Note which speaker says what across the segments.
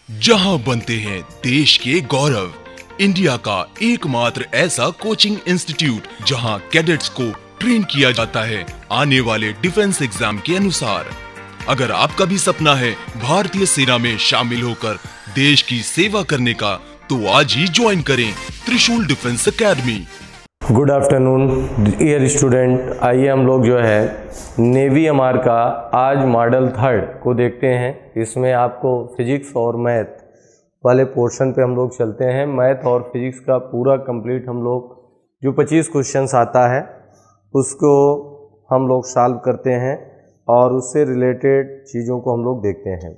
Speaker 1: जहां बनते हैं देश के गौरव, इंडिया का एकमात्र ऐसा कोचिंग इंस्टीट्यूट जहां कैडेट्स को ट्रेन किया जाता है आने वाले डिफेंस एग्जाम के अनुसार। अगर आपका भी सपना है भारतीय सेना में शामिल होकर देश की सेवा करने का, तो आज ही ज्वाइन करें Trishul defence academy.
Speaker 2: Good afternoon dear student, आइए हम लोग जो है नेवी एमआर का आज मॉडल 3 को देखते हैं। इसमें आपको फिजिक्स और मैथ वाले पोर्शन पे हम लोग चलते हैं। मैथ और फिजिक्स का पूरा कंप्लीट हम लोग जो 25 क्वेश्चंस आता है उसको हम लोग सॉल्व करते हैं और उससे रिलेटेड चीज़ों को हम लोग देखते हैं।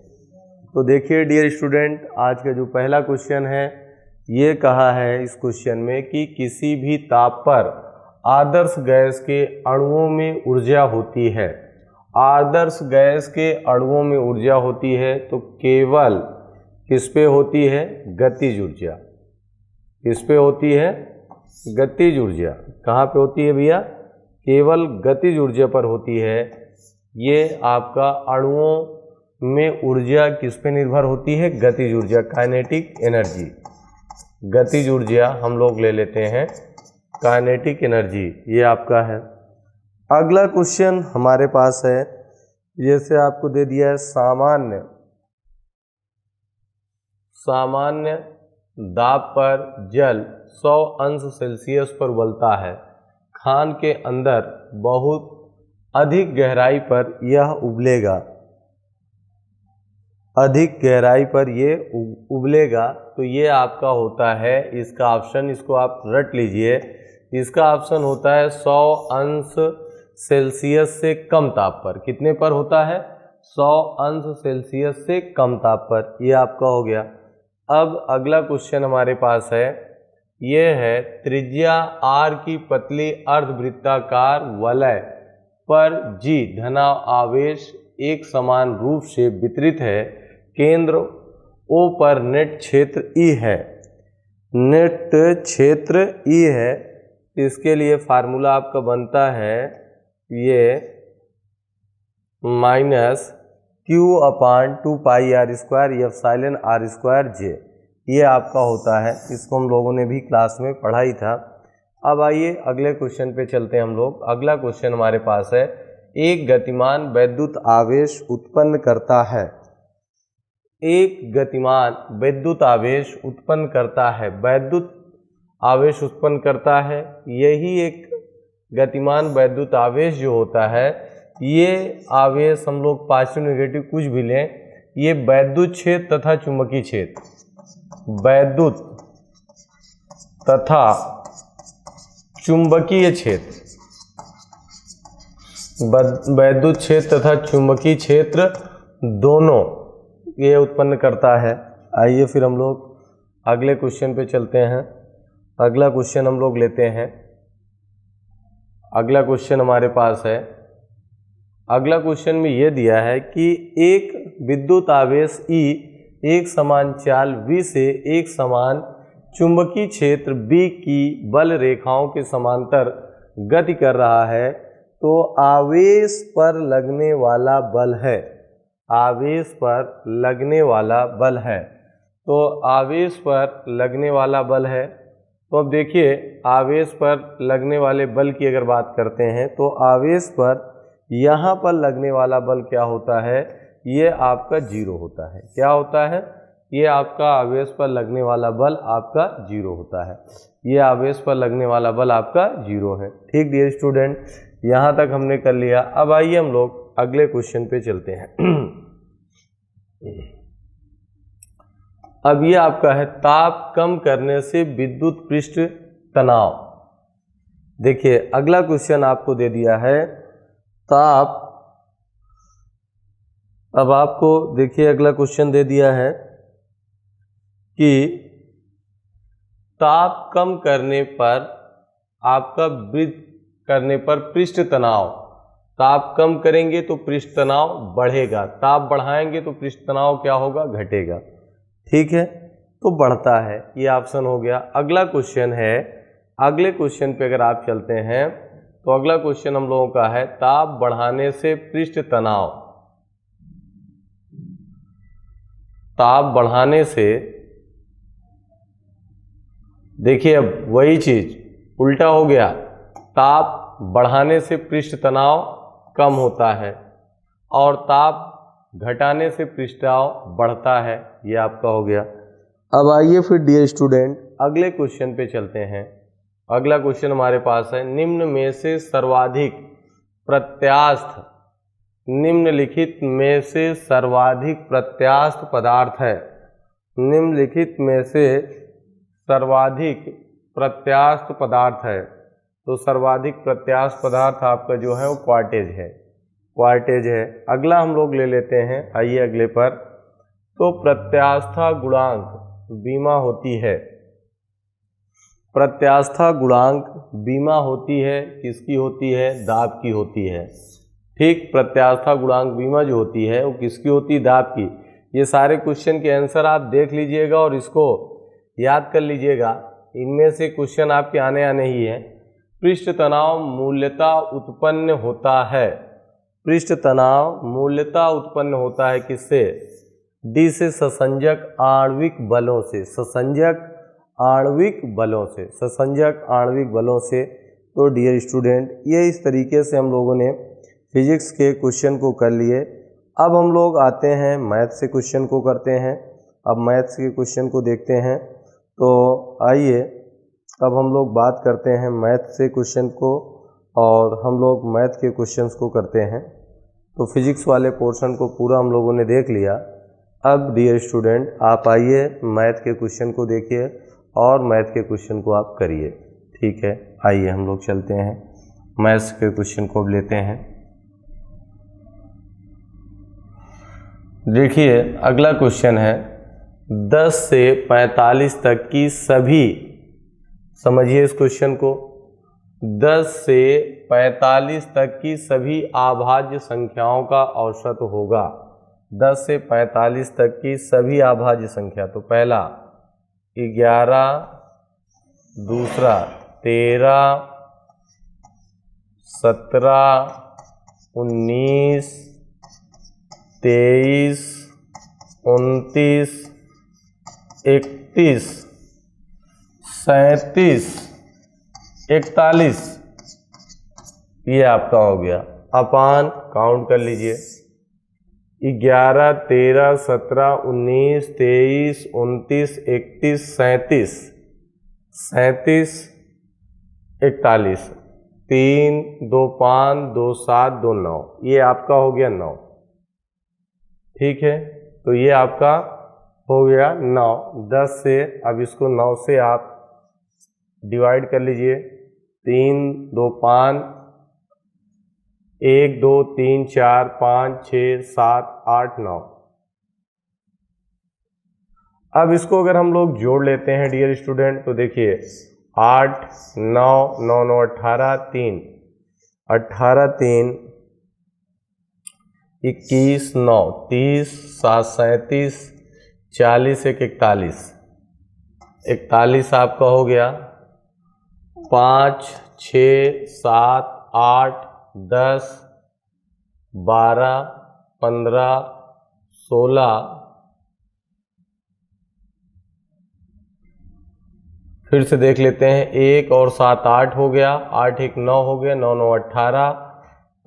Speaker 2: तो देखिए डियर स्टूडेंट, आज का जो पहला क्वेश्चन है ये कहा है इस क्वेश्चन में कि किसी भी ताप पर आदर्श गैस के अणुओं में ऊर्जा होती है। आदर्श गैस के अणुओं में ऊर्जा होती है तो केवल किस पे होती है? गतिज ऊर्जा। किस पे होती है? गतिज ऊर्जा। कहाँ पे होती है भैया? केवल गतिज ऊर्जा पर होती है। ये आपका अणुओं में ऊर्जा किस पे निर्भर होती है? गतिज ऊर्जा, काइनेटिक एनर्जी। गतिज ऊर्जा हम लोग ले लेते हैं काइनेटिक एनर्जी, ये आपका है। अगला क्वेश्चन हमारे पास है, जैसे आपको दे दिया है सामान्य दाब पर जल 100 अंश सेल्सियस पर उबलता है। खान के अंदर बहुत अधिक गहराई पर यह उबलेगा। अधिक गहराई पर ये उबलेगा, तो ये आपका होता है इसका ऑप्शन, इसको आप रट लीजिए। इसका ऑप्शन होता है 100 अंश सेल्सियस से कम ताप पर। कितने पर होता है? 100 अंश सेल्सियस से कम ताप पर। ये आपका हो गया। अब अगला क्वेश्चन हमारे पास है, ये है त्रिज्या r की पतली अर्धवृत्ताकार वलय पर G धनाव आवेश एक समान रूप से वितरित है। केंद्र O पर नेट क्षेत्र E है। नेट क्षेत्र E है। इसके लिए फार्मूला आपका बनता है ये -Q/2πr² एप्सिलॉन r²J। ये आपका होता है। इसको हम लोगों ने भी क्लास में पढ़ा ही था। अब आइए अगले क्वेश्चन पे चलते हैं हम लोग। अगला क्वेश्चन हमारे पास है, एक गतिमान वैद्युत आवेश उत्पन्न करता है। एक गतिमान वैद्युत आवेश उत्पन्न करता है। वैद्युत आवेश उत्पन्न करता है, यही एक गतिमान वैद्युत आवेश जो होता है, ये आवेश हम लोग पॉजिटिव नेगेटिव कुछ भी लें, ये वैद्युत क्षेत्र तथा चुंबकीय क्षेत्र, वैद्युत तथा चुंबकीय क्षेत्र, वैद्युत क्षेत्र तथा चुंबकीय क्षेत्र दोनों ये उत्पन्न करता है। आइए फिर हम लोग अगले क्वेश्चन पे चलते हैं। अगला क्वेश्चन हम लोग लेते हैं। अगला क्वेश्चन हमारे पास है, अगला क्वेश्चन में ये दिया है कि एक विद्युत आवेश E एक समान चाल V से एक समान चुंबकीय क्षेत्र B की बल रेखाओं के समांतर गति कर रहा है, तो आवेश पर लगने वाला बल है। आवेश पर लगने वाला बल है। तो आवेश पर लगने वाला बल है, तो अब देखिए आवेश पर लगने वाले बल की अगर बात करते हैं तो आवेश पर यहाँ पर लगने वाला बल क्या होता है? ये आपका 0 होता है। क्या होता है? ये आपका आवेश पर लगने वाला बल आपका 0 होता है। ये आवेश पर लगने वाला बल आपका 0 है। ठीक डियर स्टूडेंट, यहाँ तक हमने कर लिया। अब आइए हम लोग अगले क्वेश्चन पे चलते हैं। अब ये आपका है, ताप कम करने से विद्युत पृष्ठ तनाव। देखिए अगला क्वेश्चन आपको दे दिया है ताप। अब आपको देखिए अगला क्वेश्चन दे दिया है कि ताप कम करने पर आपका पृष्ठ तनाव, ताप कम करेंगे तो पृष्ठ तनाव बढ़ेगा, ताप बढ़ाएंगे तो पृष्ठ तनाव क्या होगा? घटेगा। ठीक है, तो बढ़ता है। ये ऑप्शन हो गया। अगला क्वेश्चन है, अगले क्वेश्चन पे अगर आप चलते हैं तो अगला क्वेश्चन हम लोगों का है, ताप बढ़ाने से पृष्ठ तनाव ताप बढ़ाने से, देखिए अब वही चीज उल्टा हो गया, ताप बढ़ाने से पृष्ठ तनाव कम होता है और ताप घटाने से पृष्ठ तनाव बढ़ता है। ये आपका हो गया। अब आइए फिर डियर स्टूडेंट अगले क्वेश्चन पे चलते हैं। अगला क्वेश्चन हमारे पास है, निम्न में से सर्वाधिक प्रत्यास्थ, निम्नलिखित में से सर्वाधिक प्रत्यास्थ पदार्थ है। निम्नलिखित में से सर्वाधिक प्रत्यास्थ पदार्थ है, तो सर्वाधिक प्रत्यास्थ पदार्थ आपका जो है वो क्वार्टेज है, क्वार्टेज है। अगला हम लोग ले लेते हैं, आइए अगले पर। तो प्रत्यास्थता गुणांक बीमा होती है, प्रत्यास्थता गुणांक बीमा होती है, किसकी होती है? दाब की होती है। ठीक, प्रत्यास्थता गुणांक बीमा जो होती है वो किसकी होती है? दाब की। ये सारे क्वेश्चन के आंसर आप देख लीजिएगा और इसको याद कर लीजिएगा, इनमें से क्वेश्चन आपके आने ही हैं। पृष्ठ तनाव मूल्यता उत्पन्न होता है, पृष्ठ तनाव मूल्यता उत्पन्न होता है किससे? डी से, ससंजक आणविक बलों से, ससंजक आणविक बलों से, ससंजक आणविक बलों से। तो डियर स्टूडेंट ये इस तरीके से हम लोगों ने फिजिक्स के क्वेश्चन को कर लिए। अब हम लोग आते हैं मैथ से क्वेश्चन को करते हैं। अब मैथ्स के क्वेश्चन को देखते हैं। तो आइए अब हम लोग बात करते हैं मैथ से क्वेश्चन को, और हम लोग मैथ के क्वेश्चंस को करते हैं। तो फिजिक्स वाले पोर्शन को पूरा हम लोगों ने देख लिया। अब डियर स्टूडेंट आप आइए मैथ के क्वेश्चन को देखिए और मैथ के क्वेश्चन को आप करिए। ठीक है, आइए हम लोग चलते हैं मैथ्स के क्वेश्चन को अब लेते हैं। देखिए अगला क्वेश्चन है, 10 से 45 तक की सभी, समझिए इस क्वेश्चन को, 10 से 45 तक की सभी अभाज्य संख्याओं का औसत होगा। 10 से 45 तक की सभी अभाज्य संख्या, तो पहला 11, दूसरा 13, 17, 19, 23, 29, 31, 37, 41, ये आपका हो गया। अपान काउंट कर लीजिए, 11, 13, 17, 19, 23, 29, 31, 37, 37, 41, 3, 2, 5, 2, 7, 2, 9, ये आपका हो गया 9। ठीक है, तो ये आपका हो गया 9। 10 से, अब इसको 9 से आप डिवाइड कर लीजिए, 3, 2, 5, 1, 2, 3, 4, 5, 6, 7, 8, 9। अब इसको अगर हम लोग जोड़ लेते हैं डियर स्टूडेंट, तो देखिए 8, 9, 9, 9, 18, 3, 18, 3, 21, 9, 30, 7, 37, 40, 1, 41, 41 आपका हो गया। 5, 6, 7, 8, 10, 12, 15, 16, फिर से देख लेते हैं, 1 और 7, 8 हो गया, 8, 1, 9 हो गया, 9, 9, 18,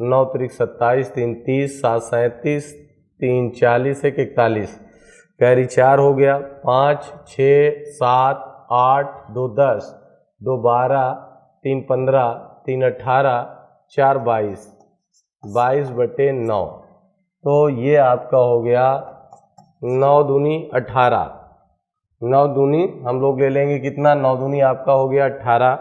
Speaker 2: 9, 3, 27, 3, 30, 7, 37, 3, 40, 1, 41, कैरी 4 हो गया, 5, 6, 7, 8, 2, 10, 2, 12, 3, 15, 3, 18, 4, 22, 22/9। तो ये आपका हो गया 9 दूनी 18, 9 दूनी हम लोग ले लेंगे कितना, 9 दूनी आपका हो गया 18।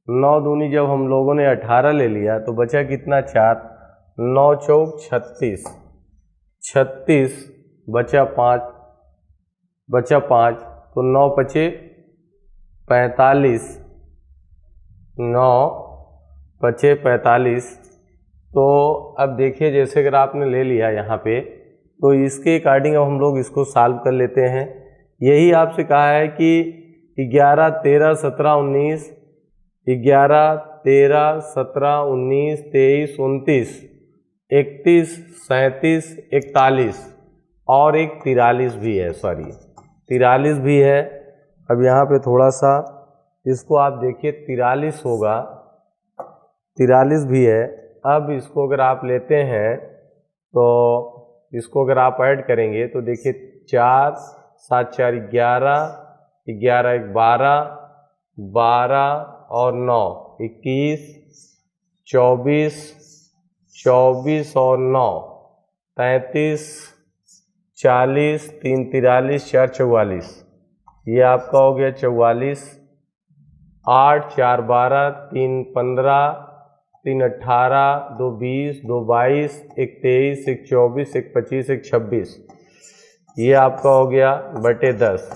Speaker 2: 9 दूनी जब हम लोगों ने 18 ले लिया तो बचा कितना, 4, 9 चौक 36, 36 बचा 5, तो 9 पचे 45, 9 पचे 45। तो अब देखिए जैसे अगर आपने ले लिया यहाँ पे, तो इसके अकॉर्डिंग अब हम लोग इसको सॉल्व कर लेते हैं। यही आपसे कहा है कि 11, 13, 17, 19, 11, 13, 17, 19, 23, 29, 31, 37, 41, और एक 43 भी है, सॉरी 43 भी है। अब यहाँ पे थोड़ा सा इसको आप देखिए, 43 होगा, 43 भी है। अब इसको अगर आप लेते हैं तो इसको अगर आप ऐड करेंगे तो देखिए 4 7 4 11, 11 1 12, 12 और 9 21, 24, 24 और 9 33, 40, 3 43, 4 44, ये आपका हो गया 44। 8 4 12, 3 15, 3 18, 2 20, 2 22, 1 23, 1 24, 1 25, 1 26, ये आपका हो गया बटे 10,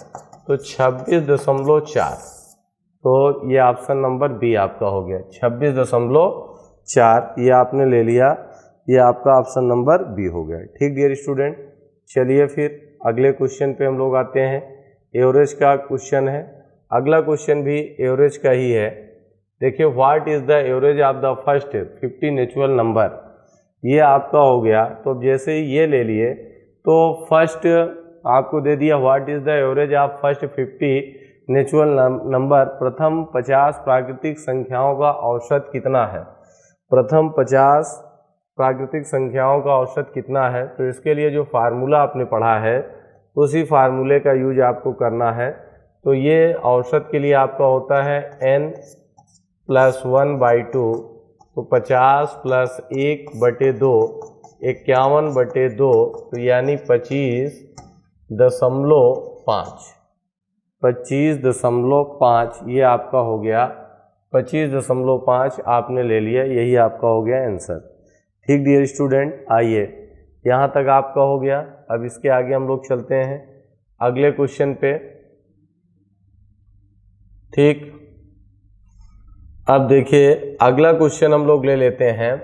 Speaker 2: तो 26.4। तो ये ऑप्शन नंबर बी आपका हो गया 26.4, ये आपने ले लिया, ये आपका ऑप्शन नंबर बी हो गया। ठीक डियर स्टूडेंट, चलिए फिर अगले क्वेश्चन पे हम लोग आते हैं। एवरेज का क्वेश्चन है, अगला क्वेश्चन भी एवरेज का ही है। देखिए, what is the average of the first 50 natural number, ये आपका हो गया। तो जैसे ही ये ले लिए तो फर्स्ट आपको दे दिया what is the average of first 50 natural number, प्रथम 50 प्राकृतिक संख्याओं का औसत कितना है। प्रथम 50 प्राकृतिक संख्याओं का औसत कितना है, तो इसके लिए जो फार्मूला आपने पढ़ा है उसी फार्मूले का यूज आपको करना है। तो ये औसत के लिए आपका होता है n + 1/2, तो 50 + 1/2, 51/2, तो यानी 25.5, 25.5, ये आपका हो गया 25.5 आपने ले लिया, यही आपका हो गया आंसर। ठीक डियर स्टूडेंट, आइए यहाँ तक आपका हो गया। अब इसके आगे हम लोग चलते हैं अगले क्वेश्चन पे। ठीक, अब देखिए अगला क्वेश्चन हम लोग ले लेते हैं।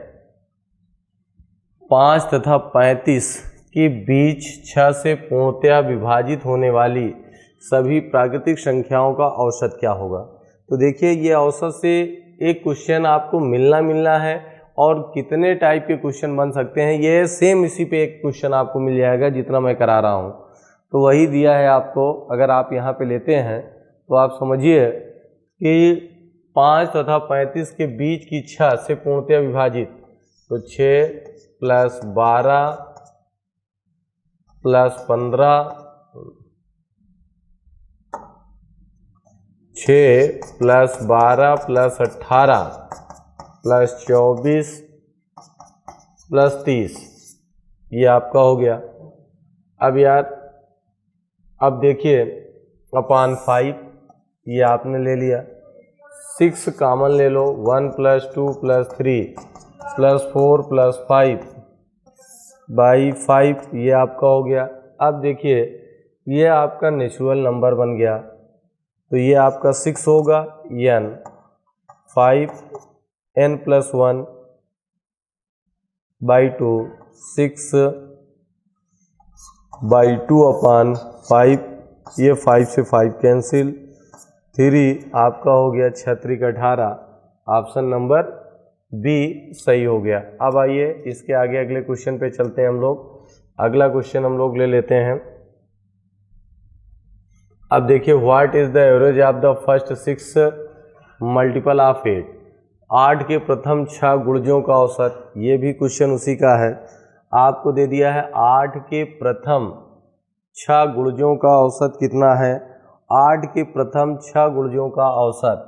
Speaker 2: 5 तथा 35 के बीच 6 से पूर्णतया विभाजित होने वाली सभी प्राकृतिक संख्याओं का औसत क्या होगा। तो देखिए, ये औसत से एक क्वेश्चन आपको मिलना है, और कितने टाइप के क्वेश्चन बन सकते हैं ये सेम इसी पे एक क्वेश्चन आपको मिल जाएगा जितना मैं करा रहा हूँ। तो वही दिया है आपको, अगर आप यहाँ पे लेते हैं तो आप समझिए कि 5 तथा 35 के बीच की 6 से पूर्णतया विभाजित, तो 6 + 12 + 15, 6 + 12 + 18 + 24 + 30, ये आपका हो गया। अब यार, अब देखिए अपॉन 5, ये आपने ले लिया। 6 कॉमन ले लो, 1 + 2 + 3 + 4 + 5/5, ये आपका हो गया। अब देखिए, ये आपका नेचुरल नंबर बन गया, तो ये आपका 6 होगा, n 5 n + 1/2, 6/2/5, ये 5 से 5 कैंसिल, 3 आपका हो गया 6 × 18, ऑप्शन नंबर बी सही हो गया। अब आइए इसके आगे अगले क्वेश्चन पे चलते हैं हम लोग। अगला क्वेश्चन हम लोग ले लेते हैं। अब देखिए, what is the average of the first 6 multiple of 8, 8 के प्रथम 6 गुणजों का औसत, ये भी क्वेश्चन उसी का है। आपको दे दिया है 8 के प्रथम 6 गुणजों का औसत कितना है, 8 के प्रथम 6 गुणजों का औसत।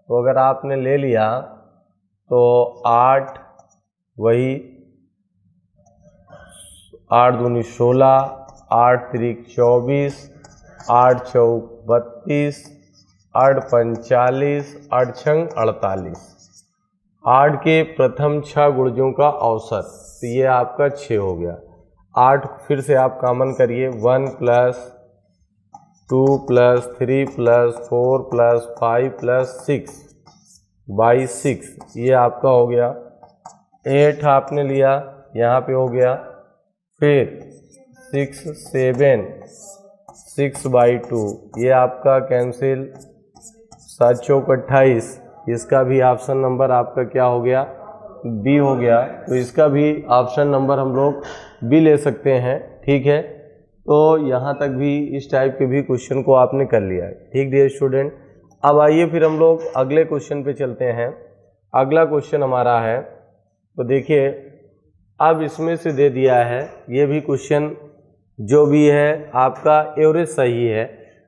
Speaker 2: तो अगर आपने ले लिया तो 8, वही 8 दूनी 16, 8 त्रिक 24, 8 चौक 32, 8 पंच 40, 8 छंग 48, 8 के प्रथम 6 गुणजों का औसत, तो ये आपका 6 हो गया। 8 फिर से आप कॉमन करिए, 1 + 2 + 3 + 4 + 5 + 6/6, ये आपका हो गया। 8 आपने लिया, यहाँ पे हो गया, फिर 6 7 6/2, ये आपका कैंसिल, 7 चौक 28, इसका भी ऑप्शन नंबर आपका क्या हो गया, बी हो गया। तो इसका भी ऑप्शन नंबर हम लोग बी ले सकते हैं, ठीक है। तो यहाँ तक भी इस टाइप के भी क्वेश्चन को आपने कर लिया है। ठीक डियर स्टूडेंट, अब आइए फिर हम लोग अगले क्वेश्चन पे चलते हैं। अगला क्वेश्चन हमारा है, तो देखिए अब इसमें से दे दिया है, ये भी क्वेश्चन जो भी है आपका एवरेज सही है।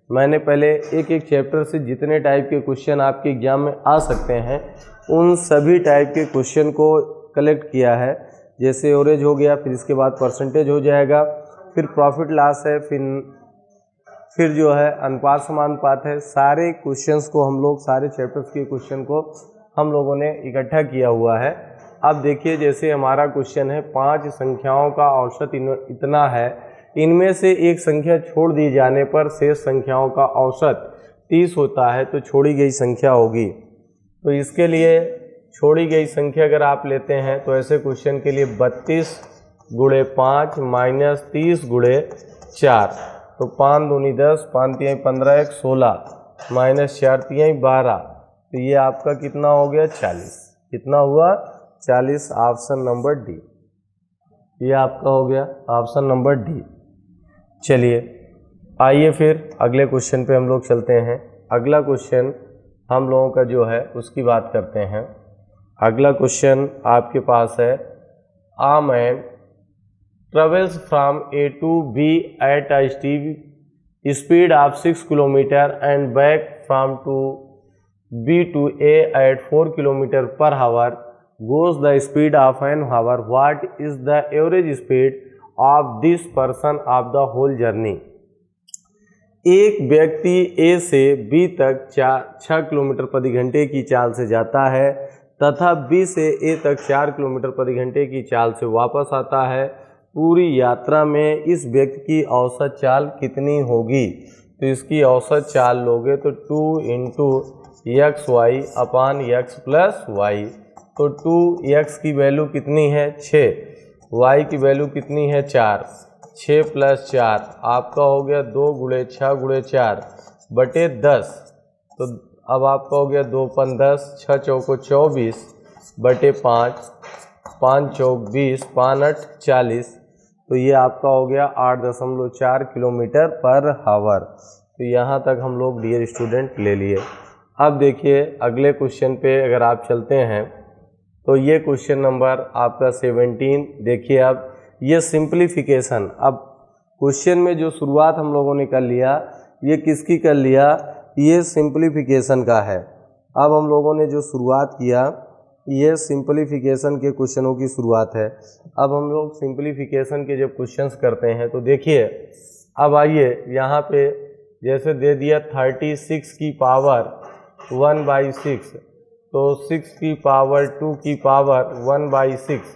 Speaker 2: मैंने पहले एक एक चैप्टर से जितने टाइप के क्वेश्चन आपके एग्जाम में आ सकते हैं उन सभी टाइप के क्वेश्चन को कलेक्ट किया है। जैसे एवरेज हो गया, फिर इसके बाद परसेंटेज हो जाएगा, फिर प्रॉफिट लॉस है, फिर जो है अनुपात समानुपात है। सारे क्वेश्चंस को हम लोग, सारे चैप्टर्स के क्वेश्चन को हम लोगों ने इकट्ठा किया हुआ है। अब देखिए जैसे हमारा क्वेश्चन है 5 संख्याओं का औसत इतना है, इनमें से एक संख्या छोड़ दी जाने पर शेष संख्याओं का औसत 30 होता है, तो छोड़ी गई संख्या होगी। तो इसके लिए छोड़ी गई संख्या अगर आप लेते हैं तो ऐसे क्वेश्चन के लिए 32 गुणे 5 माइनस 30 गुणे 4, तो 5 दूनी 10, 5 तिहाई 15, 1 16 माइनस 4 तिहाई 12, तो ये आपका कितना हो गया 40। कितना हुआ 40, ऑप्शन नंबर डी। ये आपका हो गया ऑप्शन नंबर डी। चलिए आइए फिर अगले क्वेश्चन पे हम लोग चलते हैं। अगला क्वेश्चन हम लोगों का जो है उसकी बात करते हैं। अगला क्वेश्चन आपके पास है, a man travels from A to B at a speed of 6 kilometre and back from to B to A at 4 kilometre per hour, goes the speed of an hour, what is the average speed of this person of the whole journey? एक व्यक्ति A से B तक 6 kilometre प्रति घंटे की चाल से जाता है तथा B से A तक 4 किलोमीटर प्रति घंटे की चाल से वापस आता है। पूरी यात्रा में इस व्यक्ति की औसत चाल कितनी होगी? तो इसकी औसत चाल लोगे तो 2 इंटू एक्स वाई अपान एक्स प्लस वाई, तो 2x की वैल्यू कितनी है 6, y की वैल्यू कितनी है 4, 6 प्लस 4 आपका हो गया 2 गुणे 6 गुणे 4 बटे 10, तो अब आपका हो गया 2 पन 10, 6 चौको 24 बटे 5, 5 चौक 20, 5 8 40, तो ये आपका हो गया 8.4 किलोमीटर पर आवर। तो यहाँ तक हम लोग डियर स्टूडेंट ले लिए। अब देखिए अगले क्वेश्चन पे अगर आप चलते हैं तो ये क्वेश्चन नंबर आपका 17। देखिए अब ये सिंप्लीफिकेशन, अब क्वेश्चन में जो शुरुआत हम लोगों ने कर लिया ये किसकी कर लिया, ये सिंप्लीफिकेशन का है। अब हम लोगों ने जो शुरुआत किया ये सिंप्लीफिकेशन के क्वेश्चनों की शुरुआत है। अब हम लोग सिंप्लीफिकेशन के जब क्वेश्चंस करते हैं तो देखिए अब आइए यहाँ पे जैसे दे दिया 36 की पावर 1/6, तो 6 की पावर 2 की पावर 1/6,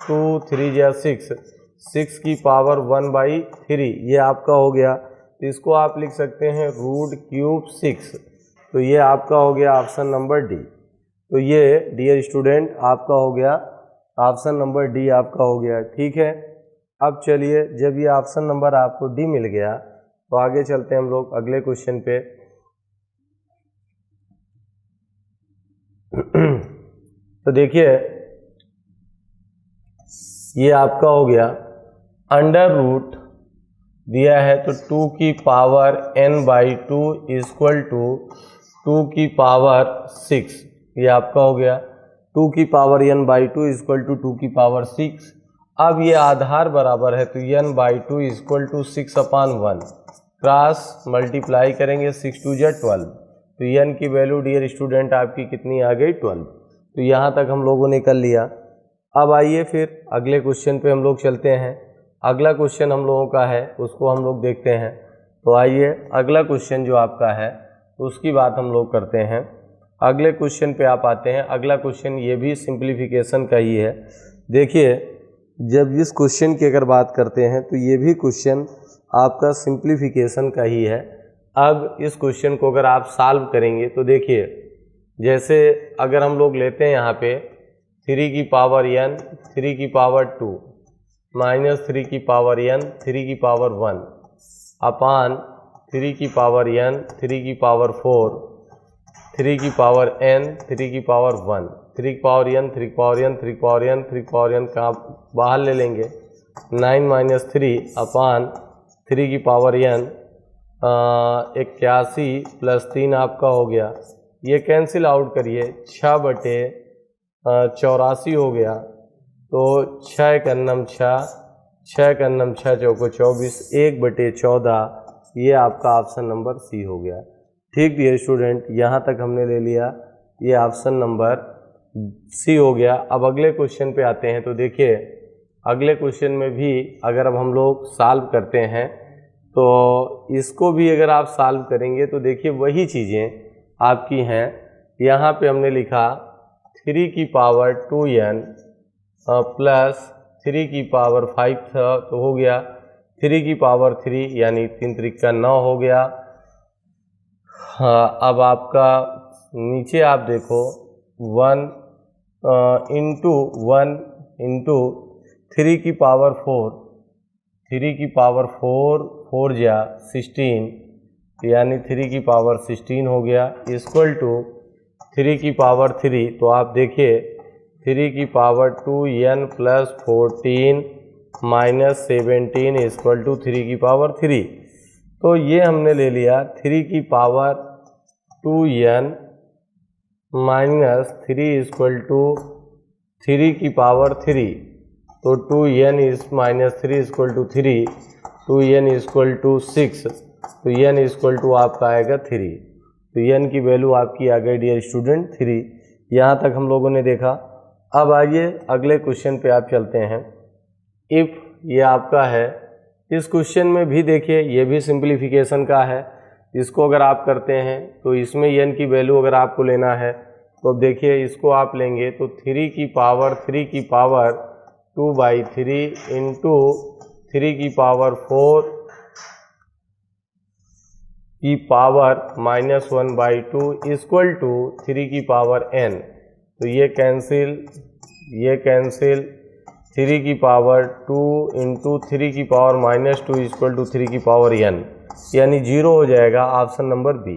Speaker 2: 2 3 या 6, 6 की पावर 1/3, ये आपका हो गया। तो इसको आप लिख सकते हैं √3 तो ये आपका हो गया ऑप्शन नंबर डी। तो ये डियर स्टूडेंट आपका हो गया ऑप्शन नंबर डी आपका हो गया। ठीक है, अब चलिए जब ये ऑप्शन नंबर आपको डी मिल गया तो आगे चलते हैं हम लोग अगले क्वेश्चन पे। तो देखिए ये आपका हो गया अंडर रूट दिया है तो 2 की पावर n/2 इक्वल टू 2 की पावर 6, ये आपका हो गया 2 की पावर n/2 इक्वल टू 2 की पावर 6। अब ये आधार बराबर है तो n/2 equal to 6/1, cross multiply करेंगे 6 2 जा 12, तो n की वैल्यू डियर स्टूडेंट आपकी कितनी आ गई 12। तो यहाँ तक हम लोगों ने कर लिया। अब आइए फिर अगले क्वेश्चन पे हम लोग चलते हैं। अगला क्वेश्चन हम लोगों का है उसको हम लोग देखते हैं। तो आइए अगला क्वेश्चन जो आपका है उसकी बात हम लोग करते हैं। अगले क्वेश्चन पे आप आते हैं। अगला क्वेश्चन ये भी सिंप्लीफिकेशन का ही है। देखिए जब इस क्वेश्चन की अगर बात करते हैं तो ये भी क्वेश्चन आपका सिंप्लीफिकेशन का ही है। अब इस क्वेश्चन को अगर आप सॉल्व करेंगे तो देखिए जैसे अगर हम लोग लेते हैं यहाँ पे 3 की पावर n 3 की पावर 2 माइनस 3 की पावर n 3 की पावर 1 अपान 3 की पावर n 3 की पावर 4 3 की पावर n 3 की पावर 1 3 की पावर n 3 की पावर n 3 की पावर n 3 की पावर n का बाहर ले लेंगे 9 - 3 अपान 3 की पावर n 81 प्लस 3 आपका हो गया, ये कैंसिल आउट करिए, 6/84 हो गया, तो 6 का नम 6 का नम 6 चौको 24, 1/14, ये आपका ऑप्शन नंबर सी हो गया। ठीक डियर स्टूडेंट, यहाँ तक हमने ले लिया, ये ऑप्शन नंबर सी हो गया। अब अगले क्वेश्चन पे आते हैं। तो देखिए अगले क्वेश्चन में भी अगर अब हम लोग सॉल्व करते हैं तो इसको भी अगर आप सॉल्व करेंगे तो देखिए वही चीज़ें आपकी हैं। यहाँ पे हमने लिखा 3 की पावर 2n प्लस 3 की पावर 5 था, तो हो गया 3 की पावर 3 यानी 3 त्रिका 9 हो गया। हाँ, अब आपका नीचे आप देखो 1 इंटू 3 की पावर 4, 3 की पावर 4 जा 16 यानी 3 की पावर 16 हो गया, इक्वल टू 3 की पावर 3, तो आप देखिए 3 की power 2n plus 14 minus 17 equal to 3 की पावर 3। तो ये हमने ले लिया 3 की power 2n minus 3 equal to 3 की पावर 3, तो 2n is minus 3 equal to 3, 2n equal to 6, तो n इक्वल टू आपका आएगा 3, तो n की वैल्यू आपकी आ गई डियर स्टूडेंट 3। यहाँ तक हम लोगों ने देखा। अब आइए अगले क्वेश्चन पे आप चलते हैं। इफ़ ये आपका है, इस क्वेश्चन में भी देखिए ये भी सिंप्लीफिकेशन का है। इसको अगर आप करते हैं तो इसमें n की वैल्यू अगर आपको लेना है तो अब देखिए इसको आप लेंगे तो 3 की पावर 2/3 इंटू 3 की पावर 4 की पावर -1/2 इक्वल टू 3 की पावर n, तो ये कैंसिल 3 की पावर 2 इंटू 3 की पावर -2 इक्वल टू 3 की पावर n, यानी 0 हो जाएगा ऑप्शन नंबर बी।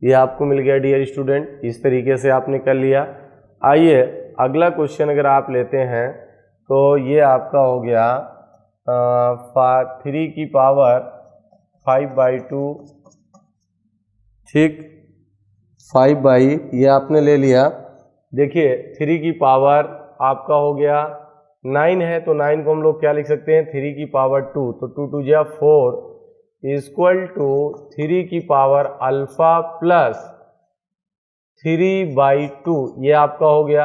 Speaker 2: ये आपको मिल गया डियर स्टूडेंट। इस तरीके से आपने कर लिया। आइए अगला क्वेश्चन अगर आप लेते हैं तो ये आपका हो गया 3 की पावर 5/2, ठीक 5 ये आपने ले लिया। देखिए 3 की पावर आपका हो गया 9 है, तो 9 को हम लोग क्या लिख सकते हैं 3 की पावर 2, तो 2 2 जा 4 इक्वल टू 3 की पावर अल्फा प्लस 3/2, ये आपका हो गया।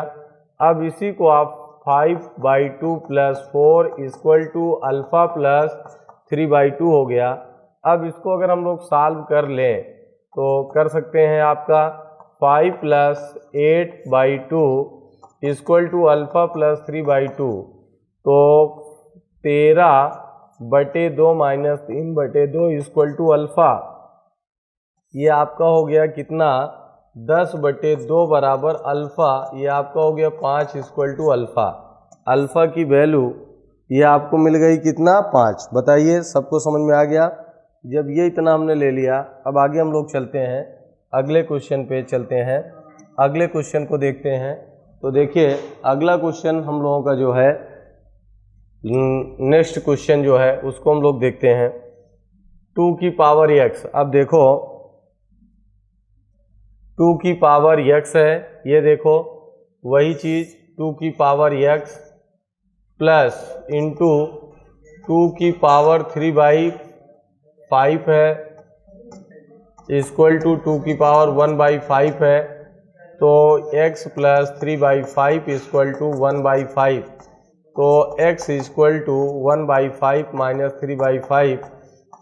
Speaker 2: अब इसी को आप 5/2 plus 4 equal to alpha plus 3/2 हो गया। अब इसको अगर हम लोग सॉल्व कर लें तो कर सकते हैं आपका 5 plus 8/2 equal to alpha plus 3/2, तो 13/2 माइनस 3/2 इक्वल टू अल्फा, ये आपका हो गया कितना 10/2 बराबर अल्फा, ये आपका हो गया 5 इक्वल टू अल्फा। अल्फा की वैल्यू ये आपको मिल गई कितना 5। बताइए सबको समझ में आ गया। जब ये इतना हमने ले लिया, अब आगे हम लोग चलते हैं अगले क्वेश्चन पे चलते हैं। अगले क्वेश्चन को देखते हैं। तो देखिए अगला क्वेश्चन हम लोगों का जो है नेक्स्ट क्वेश्चन जो है उसको हम लोग देखते हैं 2 की पावर x। अब देखो 2 की पावर x है, ये देखो वही चीज़ 2 की पावर x प्लस इंटू 2 की पावर 3/5 है इक्वल टू 2 की पावर 1/5 है, तो x प्लस 3/5 इक्वल टू 1/5, तो x इक्वल टू 1/5 माइनस 3/5,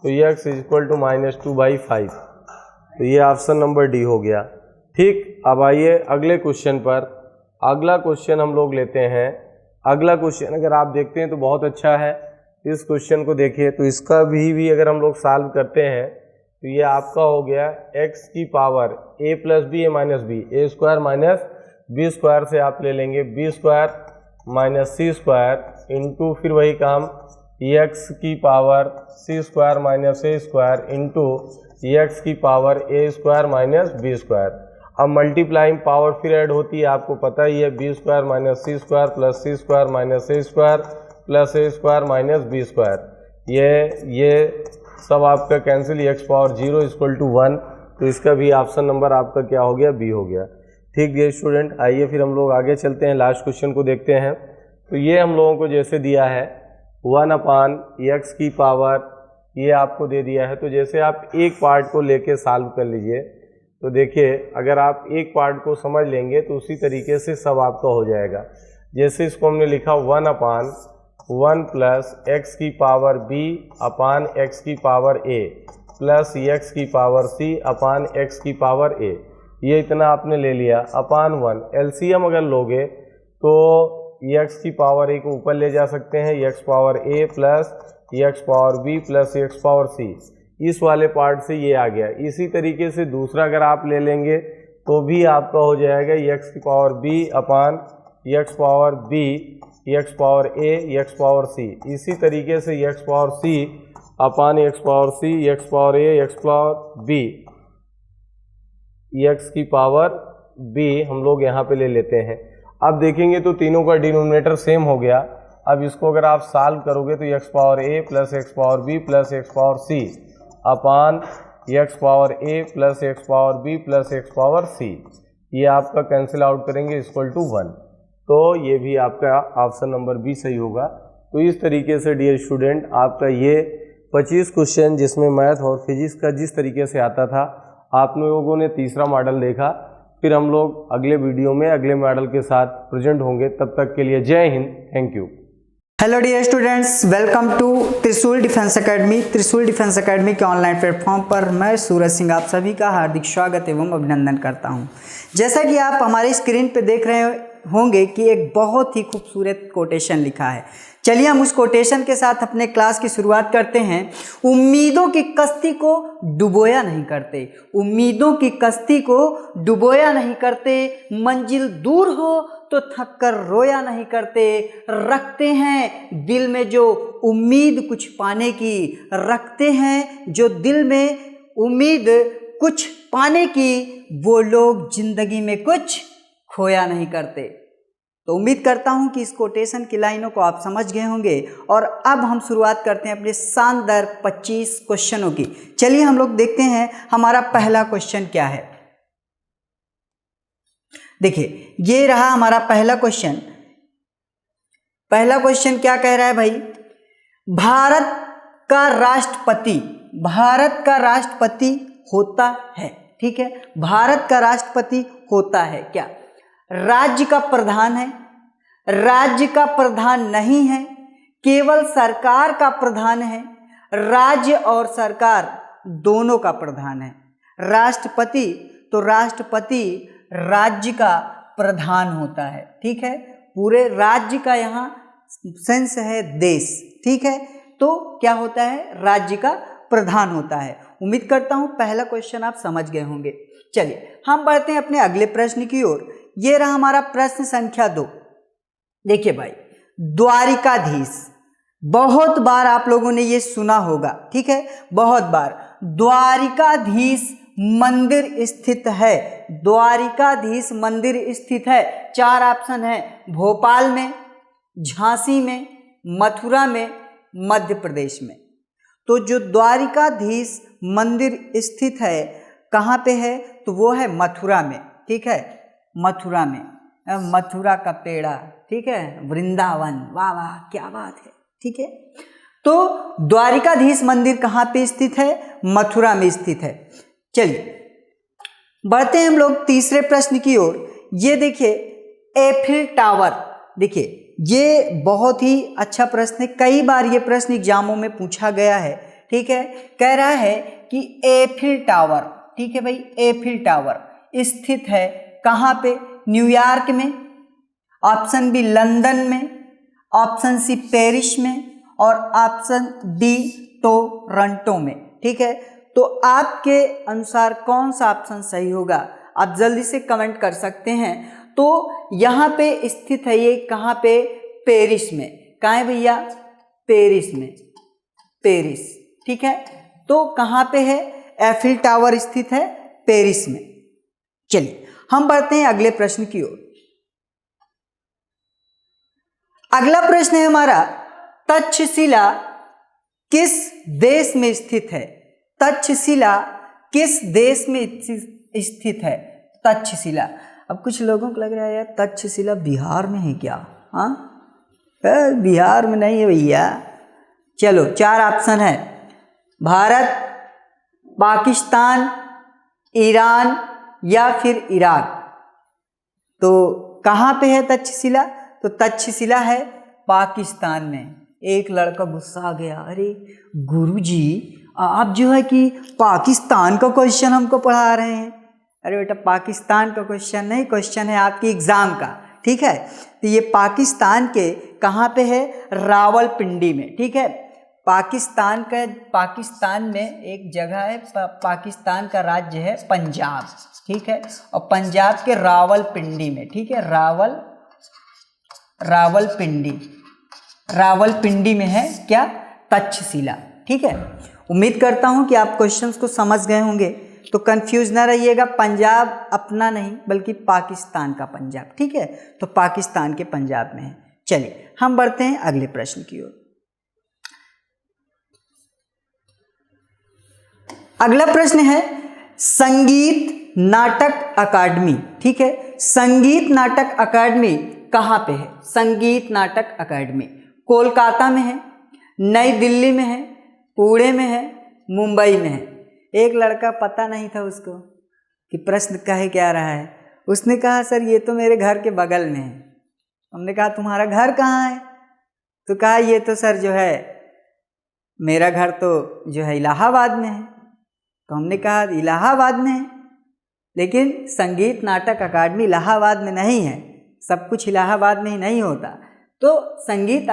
Speaker 2: तो x इक्वल टू -2/5, तो ये ऑप्शन नंबर डी हो गया। ठीक, अब आइए अगले क्वेश्चन पर। अगला क्वेश्चन हम लोग लेते हैं। अगला क्वेश्चन अगर आप देखते हैं तो बहुत अच्छा है। इस क्वेश्चन को देखिए तो इसका भी अगर हम लोग सॉल्व करते हैं तो ये आपका हो गया x की power a plus B A minus B, A square minus B square से आप ले लेंगे B square minus C square into फिर वही काम x की power C square minus A square into x की power A square minus B square. अब मल्टीप्लाइंग पावर फिर ऐड होती है, आपको पता ही है B square minus C square plus C square minus A square plus A square minus B square. ये सब आपका cancel, x power 0 equal to 1, तो इसका भी ऑप्शन नंबर आपका क्या हो गया, बी हो गया। ठीक है स्टूडेंट, आइए फिर हम लोग आगे चलते हैं, लास्ट क्वेश्चन को देखते हैं। तो ये हम लोगों को जैसे दिया है 1/x की पावर, ये आपको दे दिया है। तो जैसे आप एक पार्ट को लेके सॉल्व कर लीजिए, तो देखिए अगर आप एक पार्ट को समझ लेंगे तो उसी तरीके से सब आपका हो जाएगा। जैसे इसको हमने लिखा 1/1 प्लस एक्स की पावर b अपान एक्स की पावर a प्लस एक्स की पावर c अपान एक्स की पावर a, ये इतना आपने ले लिया अपान 1। एलसीएम अगर लोगे तो एक्स की पावर a को ऊपर ले जा सकते हैं, x power a plus x power b plus x power c, इस वाले पार्ट से ये आ गया। इसी तरीके से दूसरा अगर आप ले लेंगे तो भी आपका हो जाएगा एक्स की power b upon x power b x power a x power c, इसी तरीके से x power c upon x power c x power a x power b x की पावर b हम लोग यहाँ पे ले लेते हैं। अब देखेंगे तो तीनों का डिनोमिनेटर सेम हो गया। अब इसको अगर आप सॉल्व करोगे तो x power a plus x power b plus x power c upon x power a plus x power b plus x power c, ये आपका कैंसिल आउट करेंगे इक्वल टू 1, तो ये भी आपका ऑप्शन नंबर बी सही होगा। तो इस तरीके से डियर स्टूडेंट आपका ये 25 क्वेश्चन जिसमें मैथ और फिजिक्स का जिस तरीके से आता था, आप लोगों ने तीसरा मॉडल देखा। फिर हम लोग अगले वीडियो में अगले मॉडल के साथ प्रेजेंट होंगे, तब तक के लिए जय हिंद, thank you.
Speaker 3: Hello dear students, welcome to Trishul defence academy. Trishul defence academy के ऑनलाइन प्लेटफॉर्म पर मैं सूरज सिंह आप सभी का हार्दिक स्वागत एवं अभिनंदन करता हूं। जैसा कि आप हमारी स्क्रीन पर देख रहे होंगे कि एक बहुत ही खूबसूरत कोटेशन लिखा है। चलिए हम उस कोटेशन के साथ अपने क्लास की शुरुआत करते हैं। उम्मीदों की कश्ती को डुबोया नहीं करते, उम्मीदों की कश्ती को डुबोया नहीं करते, मंजिल दूर हो तो थक कर रोया नहीं करते, रखते हैं दिल में जो उम्मीद कुछ पाने की, रखते हैं जो दिल में उम्मीद कुछ पाने की, वो लोग जिंदगी में कुछ खोया नहीं करते। तो उम्मीद करता हूं कि इस कोटेशन की लाइनों को आप समझ गए होंगे। और अब हम शुरुआत करते हैं अपने शानदार 25 क्वेश्चनों की। चलिए हम लोग देखते हैं हमारा पहला क्वेश्चन क्या है। देखिए ये रहा हमारा पहला क्वेश्चन। पहला क्वेश्चन क्या कह रहा है भाई, भारत का राष्ट्रपति होता है, ठीक है, भारत का राष्ट्रपति होता है क्या? राज्य का प्रधान है, राज्य का प्रधान नहीं है, केवल सरकार का प्रधान है, राज्य और सरकार दोनों का प्रधान है। राष्ट्रपति, तो राष्ट्रपति राज्य का प्रधान होता है, ठीक है, पूरे राज्य का यहाँ सेंस है देश, ठीक है, तो क्या होता है, राज्य का प्रधान होता है। उम्मीद करता हूँ पहला क्वेश्चन आप समझ गए होंगे। चलिए हम बढ़ते हैं अपने अगले प्रश्न की ओर। ये रहा हमारा प्रश्न संख्या 2। देखिए भाई, द्वारिकाधीश, बहुत बार आप लोगों ने ये सुना होगा, ठीक है, बहुत बार। द्वारिकाधीश मंदिर स्थित है, द्वारिकाधीश मंदिर स्थित है। 4 ऑप्शन है, भोपाल में, झांसी में, मथुरा में, मध्य प्रदेश में। तो जो द्वारिकाधीश मंदिर स्थित है कहाँ पे है, तो वो है मथुरा में, ठीक है, मथुरा में। मथुरा का पेड़ा, ठीक है, वृंदावन, वाह वाह क्या बात है, ठीक है। तो द्वारिकाधीश मंदिर कहाँ पे स्थित है, मथुरा में स्थित है। चलिए बढ़ते हैं हम लोग तीसरे प्रश्न की ओर। ये देखिए एफिल टावर, देखिए ये बहुत ही अच्छा प्रश्न है, कई बार ये प्रश्न एग्जामों में पूछा गया है, ठीक है। कह रहा है कि एफिल टावर, ठीक है भाई, एफिल टावर स्थित है कहाँ पे, न्यूयॉर्क में, ऑप्शन बी लंदन में, ऑप्शन सी पेरिस में, और ऑप्शन डी टोरंटो में, ठीक है। तो आपके अनुसार कौन सा ऑप्शन सही होगा, आप जल्दी से कमेंट कर सकते हैं। तो यहाँ पे स्थित है ये कहाँ पे, पेरिस में। कहाँ है भैया, पेरिस में, पेरिस, ठीक है। तो कहाँ पे है, एफिल टावर स्थित है पेरिस में। चलिए हम बढ़ते हैं अगले प्रश्न की ओर। अगला प्रश्न है हमारा, तक्षशिला किस देश में स्थित है? तक्षशिला किस देश में स्थित है? तक्षशिला। अब कुछ लोगों को लग रहा है यार तक्षशिला बिहार में है क्या? हाँ, बिहार में नहीं है भैया। चलो 4 ऑप्शन है, भारत, पाकिस्तान, ईरान या फिर इराक। तो कहाँ पे है तक्षशिला? तो तक्षशिला है पाकिस्तान में। एक लड़का गुस्सा आ गया, अरे गुरुजी आप जो है कि पाकिस्तान का क्वेश्चन हमको पढ़ा रहे हैं। अरे बेटा पाकिस्तान का क्वेश्चन नहीं, क्वेश्चन है आपकी एग्ज़ाम का, ठीक है। तो ये पाकिस्तान के कहाँ पे है? रावलपिंडी में, ठीक है। पाकिस्तान में एक जगह है, पाकिस्तान का राज्य है पंजाब, ठीक है, और पंजाब के रावलपिंडी में, ठीक है, रावलपिंडी में है क्या? तक्षशिला, ठीक है। उम्मीद करता हूँ कि आप क्वेश्चंस को समझ गए होंगे। तो कंफ्यूज ना रहिएगा, पंजाब अपना नहीं बल्कि पाकिस्तान का पंजाब, ठीक है। तो पाकिस्तान के पंजाब में है। चलिए हम बढ़ते हैं अगले प्रश्न की ओर। अगला प्रश्न है संगीत नाटक अकादमी, ठीक है। संगीत नाटक अकादमी कहाँ पे है? संगीत नाटक अकादमी कोलकाता में है, नई दिल्ली में है, पुणे में है, मुंबई में है। एक लड़का पता नहीं था उसको कि प्रश्न कहे क्या रहा है। उसने कहा सर ये तो मेरे घर के बगल में है। हमने कहा तुम्हारा घर कहाँ है? तो कहा ये तो सर जो है मेरा घर तो जो है इलाहाबाद में है। तो हमने कहा इलाहाबाद में है, लेकिन संगीत नाटक अकादमी इलाहाबाद में नहीं है, सब कुछ इलाहाबाद में ही नहीं होता। तो संगीत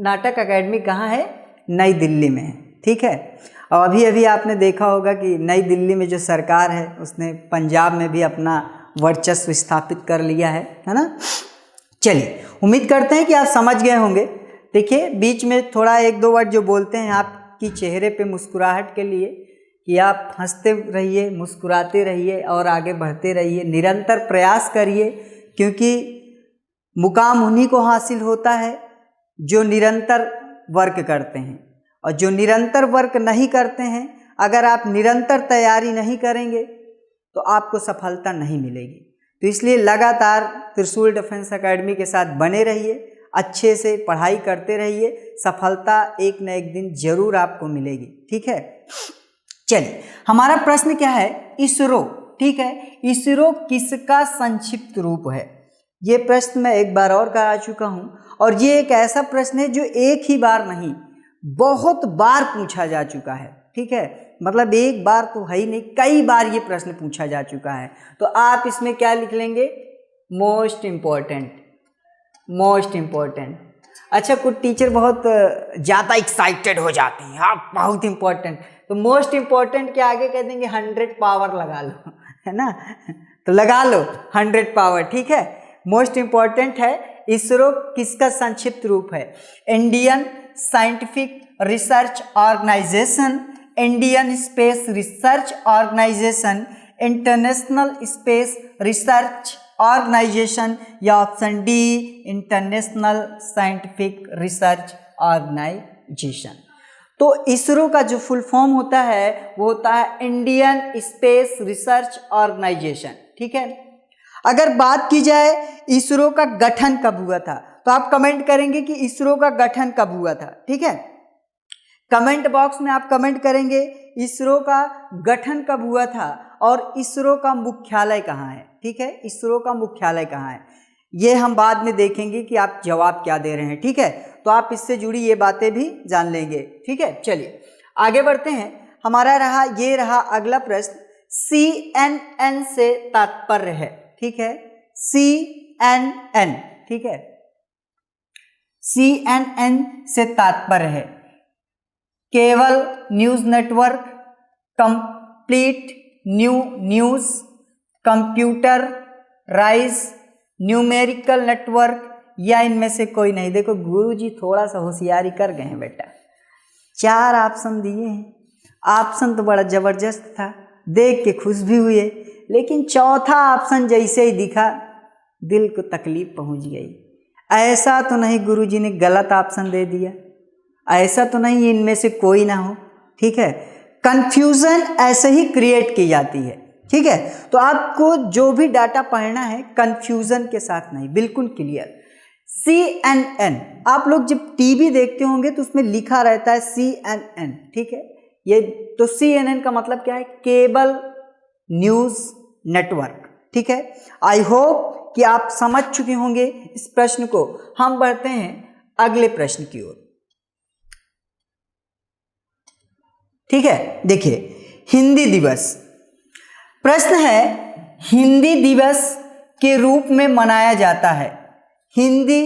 Speaker 3: नाटक अकादमी कहाँ है? नई दिल्ली में है, ठीक है। और अभी अभी आपने देखा होगा कि नई दिल्ली में जो सरकार है उसने पंजाब में भी अपना वर्चस्व स्थापित कर लिया है ना। चलिए उम्मीद करते हैं कि आप समझ गए होंगे। देखिए बीच में थोड़ा 1-2 वर्ड जो बोलते हैं आपकी चेहरे पे मुस्कुराहट के लिए, कि आप हंसते रहिए, मुस्कुराते रहिए और आगे बढ़ते रहिए, निरंतर प्रयास करिए, क्योंकि मुकाम उन्हीं को हासिल होता है जो निरंतर वर्क करते हैं। और जो निरंतर वर्क नहीं करते हैं, अगर आप निरंतर तैयारी नहीं करेंगे तो आपको सफलता नहीं मिलेगी। तो इसलिए लगातार त्रिशूल डिफेंस एकेडमी के साथ बने रहिए, अच्छे से पढ़ाई करते रहिए, सफलता एक न एक दिन जरूर आपको मिलेगी, ठीक है। चलिए हमारा प्रश्न क्या है? इसरो, ठीक है। इसरो किसका संक्षिप्त रूप है? ये प्रश्न मैं एक बार और करा चुका हूँ, और ये एक ऐसा प्रश्न है जो एक ही बार नहीं बहुत बार पूछा जा चुका है, ठीक है। मतलब एक बार तो है ही नहीं, कई बार ये प्रश्न पूछा जा चुका है। तो आप इसमें क्या लिख लेंगे? Most important. अच्छा कुछ टीचर बहुत ज़्यादा एक्साइटेड हो जाते हैं, हाँ बहुत इम्पोर्टेंट, तो मोस्ट इम्पोर्टेंट के आगे कह देंगे 100 पावर लगा लो, है ना। तो लगा लो 100 पावर, ठीक है। मोस्ट इम्पोर्टेंट है। इसरो किसका संक्षिप्त रूप है? Indian scientific research organisation, Indian space research organisation, international space research organisation, या option D international scientific research organisation. तो इसरो का जो फुल फॉर्म होता है वो होता है इंडियन स्पेस रिसर्च ऑर्गेनाइजेशन, ठीक है। अगर बात की जाए इसरो का गठन कब हुआ था, तो आप कमेंट करेंगे कि इसरो का गठन कब हुआ था, ठीक है। कमेंट बॉक्स में आप कमेंट करेंगे इसरो का गठन कब हुआ था और इसरो का मुख्यालय कहाँ है, ठीक है। इसरो का मुख्यालय कहाँ है ये हम बाद में देखेंगे कि आप जवाब क्या दे रहे हैं, ठीक है। तो आप इससे जुड़ी ये बातें भी जान लेंगे, ठीक है। चलिए आगे बढ़ते हैं। हमारा रहा अगला प्रश्न, CNN से तात्पर्य है, ठीक है। CNN, ठीक है। CNN से तात्पर्य है cable news network, complete news, computerise numerical network, या इनमें से कोई नहीं। देखो गुरुजी थोड़ा सा होशियारी कर गए हैं बेटा, 4 ऑप्शन दिए हैं। ऑप्शन तो बड़ा जबरदस्त था, देख के खुश भी हुए, लेकिन चौथा ऑप्शन जैसे ही दिखा दिल को तकलीफ पहुंच गई। ऐसा तो नहीं गुरुजी ने गलत ऑप्शन दे दिया? ऐसा तो नहीं इनमें से कोई ना हो, ठीक है। कंफ्यूजन ऐसे ही क्रिएट की जाती है, ठीक है। तो आपको जो भी डाटा पढ़ना है कंफ्यूजन के साथ नहीं, बिल्कुल क्लियर। CNN, आप लोग जब टीवी देखते होंगे तो उसमें लिखा रहता है CNN, ठीक है। ये तो CNN का मतलब क्या है? केबल न्यूज नेटवर्क, ठीक है। आई होप कि आप समझ चुके होंगे इस प्रश्न को। हम बढ़ते हैं अगले प्रश्न की ओर, ठीक है। देखिए, हिंदी दिवस, प्रश्न है हिंदी दिवस के रूप में मनाया जाता है। हिंदी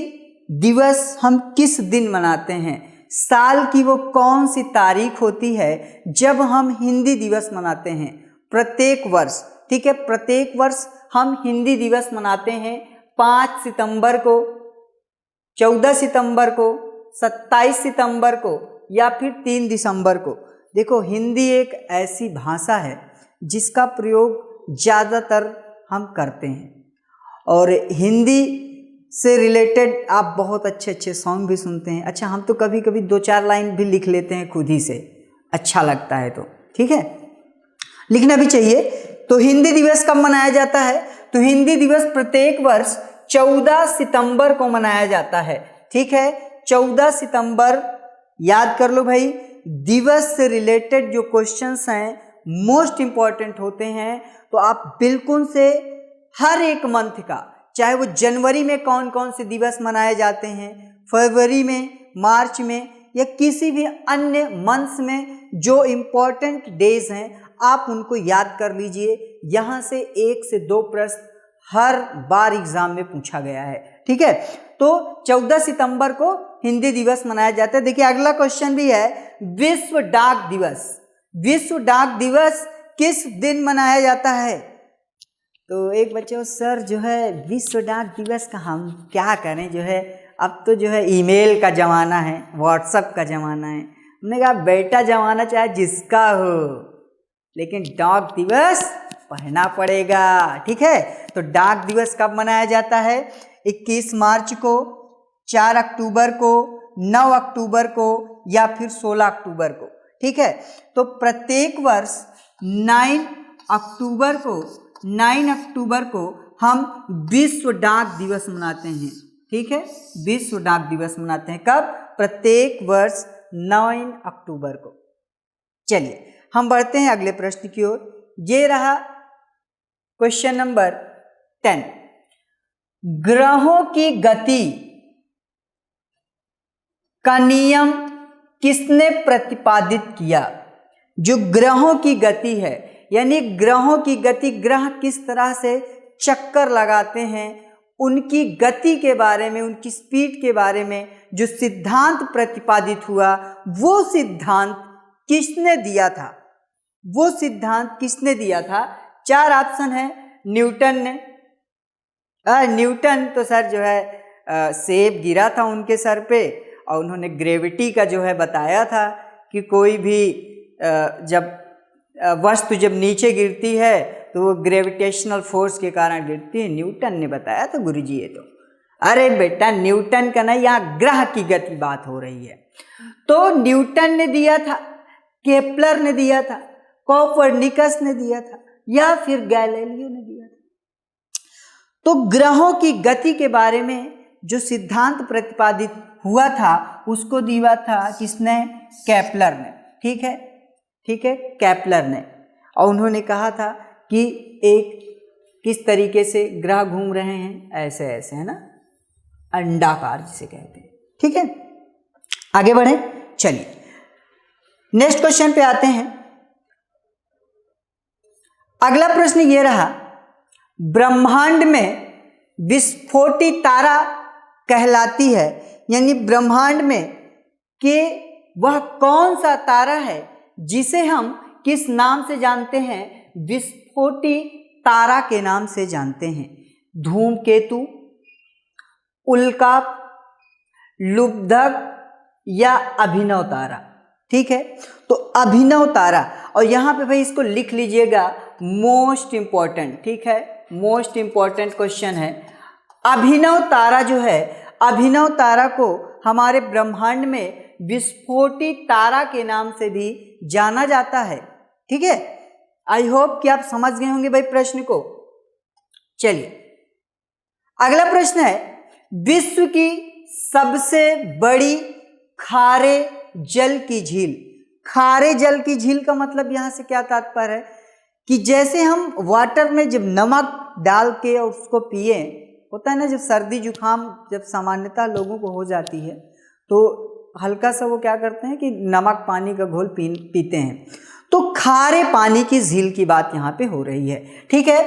Speaker 3: दिवस हम किस दिन मनाते हैं? साल की वो कौन सी तारीख होती है जब हम हिंदी दिवस मनाते हैं? प्रत्येक वर्ष, ठीक है, प्रत्येक वर्ष हम हिंदी दिवस मनाते हैं 5 सितंबर को, 14 सितंबर को, 27 सितंबर को या फिर 3 दिसंबर को। देखो, हिंदी एक ऐसी भाषा है जिसका प्रयोग ज़्यादातर हम करते हैं और हिंदी से रिलेटेड आप बहुत अच्छे अच्छे सॉन्ग भी सुनते हैं। अच्छा, हम तो कभी कभी 2-4 लाइन भी लिख लेते हैं खुद ही से, अच्छा लगता है तो, ठीक है, लिखना भी चाहिए। तो हिंदी दिवस कब मनाया जाता है? तो हिंदी दिवस प्रत्येक वर्ष 14 सितंबर को मनाया जाता है, ठीक है। 14 सितंबर याद कर लो भाई। दिवस से रिलेटेड जो क्वेश्चंस हैं मोस्ट इंपॉर्टेंट होते हैं, तो आप बिल्कुल से हर एक मंथ का, चाहे वो जनवरी में कौन कौन से दिवस मनाए जाते हैं, फरवरी में, मार्च में या किसी भी अन्य मंथ्स में जो इम्पोर्टेंट डेज हैं, आप उनको याद कर लीजिए। यहाँ से 1 से 2 प्रश्न हर बार एग्जाम में पूछा गया है, ठीक है। तो 14 सितंबर को हिंदी दिवस मनाया जाता है। देखिए, अगला क्वेश्चन भी है, विश्व डाक दिवस। विश्व डाक दिवस किस दिन मनाया जाता है? तो एक बच्चों, सर जो है विश्व डाक दिवस का हम क्या करें, जो है अब तो जो है ईमेल का ज़माना है, व्हाट्सएप का ज़माना है। हमने कहा बेटा, ज़माना चाहे जिसका हो लेकिन डाक दिवस पढ़ना पड़ेगा, ठीक है। तो डाक दिवस कब मनाया जाता है? 21 मार्च को, 4 अक्टूबर को, 9 अक्टूबर को या फिर 16 अक्टूबर को, ठीक है। तो प्रत्येक वर्ष 9 अक्टूबर को हम विश्व डाक दिवस मनाते हैं, ठीक है। विश्व डाक दिवस मनाते हैं कब? प्रत्येक वर्ष 9 अक्टूबर को। चलिए, हम बढ़ते हैं अगले प्रश्न की ओर। ये रहा क्वेश्चन नंबर 10। ग्रहों की गति का नियम किसने प्रतिपादित किया? जो ग्रहों की गति है, यानी ग्रहों की गति, ग्रह किस तरह से चक्कर लगाते हैं, उनकी गति के बारे में, उनकी स्पीड के बारे में जो सिद्धांत प्रतिपादित हुआ, वो सिद्धांत किसने दिया था? वो सिद्धांत किसने दिया था? 4 ऑप्शन है। न्यूटन ने। न्यूटन तो सर जो है सेब गिरा था उनके सर पे और उन्होंने ग्रेविटी का जो है बताया था कि कोई भी जब वस्तु जब नीचे गिरती है तो वो ग्रेविटेशनल फोर्स के कारण गिरती है। न्यूटन ने बताया था गुरुजी ये तो। अरे बेटा, न्यूटन का नहीं, यहाँ ग्रह की गति बात हो रही है। तो न्यूटन ने दिया था, केपलर ने दिया था, कोपरनिकस ने दिया था या फिर गैलीलियो ने दिया था। तो ग्रहों की गति के बारे में जो सिद्धांत प्रतिपादित हुआ था उसको दिया था किसने? केपलर ने, ठीक है, ठीक है, केपलर ने। और उन्होंने कहा था कि एक किस तरीके से ग्रह घूम रहे हैं, ऐसे ऐसे, है ना, अंडाकार जिसे कहते हैं, ठीक है। आगे बढ़े, चलिए नेक्स्ट क्वेश्चन पे आते हैं। अगला प्रश्न ये रहा, ब्रह्मांड में विस्फोटी तारा कहलाती है, यानी ब्रह्मांड में कि वह कौन सा तारा है जिसे हम किस नाम से जानते हैं? विस्फोटी तारा के नाम से जानते हैं। धूमकेतु, उल्का, लुब्धक या अभिनव तारा, ठीक है। तो अभिनव तारा, और यहाँ पे भाई इसको लिख लीजिएगा, मोस्ट इंपॉर्टेंट, ठीक है, मोस्ट इंपॉर्टेंट क्वेश्चन है। अभिनव तारा जो है, अभिनव तारा को हमारे ब्रह्मांड में विस्फोटी तारा के नाम से भी जाना जाता है। ठीक है, आई होप कि आप समझ गए होंगे भाई प्रश्न को। चलिए अगला प्रश्न है, विश्व की सबसे बड़ी खारे जल की झील। खारे जल की झील का मतलब यहां से क्या तात्पर्य है कि जैसे हम वाटर में जब नमक डाल के और उसको पिए, होता है ना, जब सर्दी जुकाम जब सामान्यतः लोगों को हो जाती है तो हल्का सा वो क्या करते हैं कि नमक पानी का घोल पीते हैं। तो खारे पानी की झील की बात यहाँ पे हो रही है। ठीक है,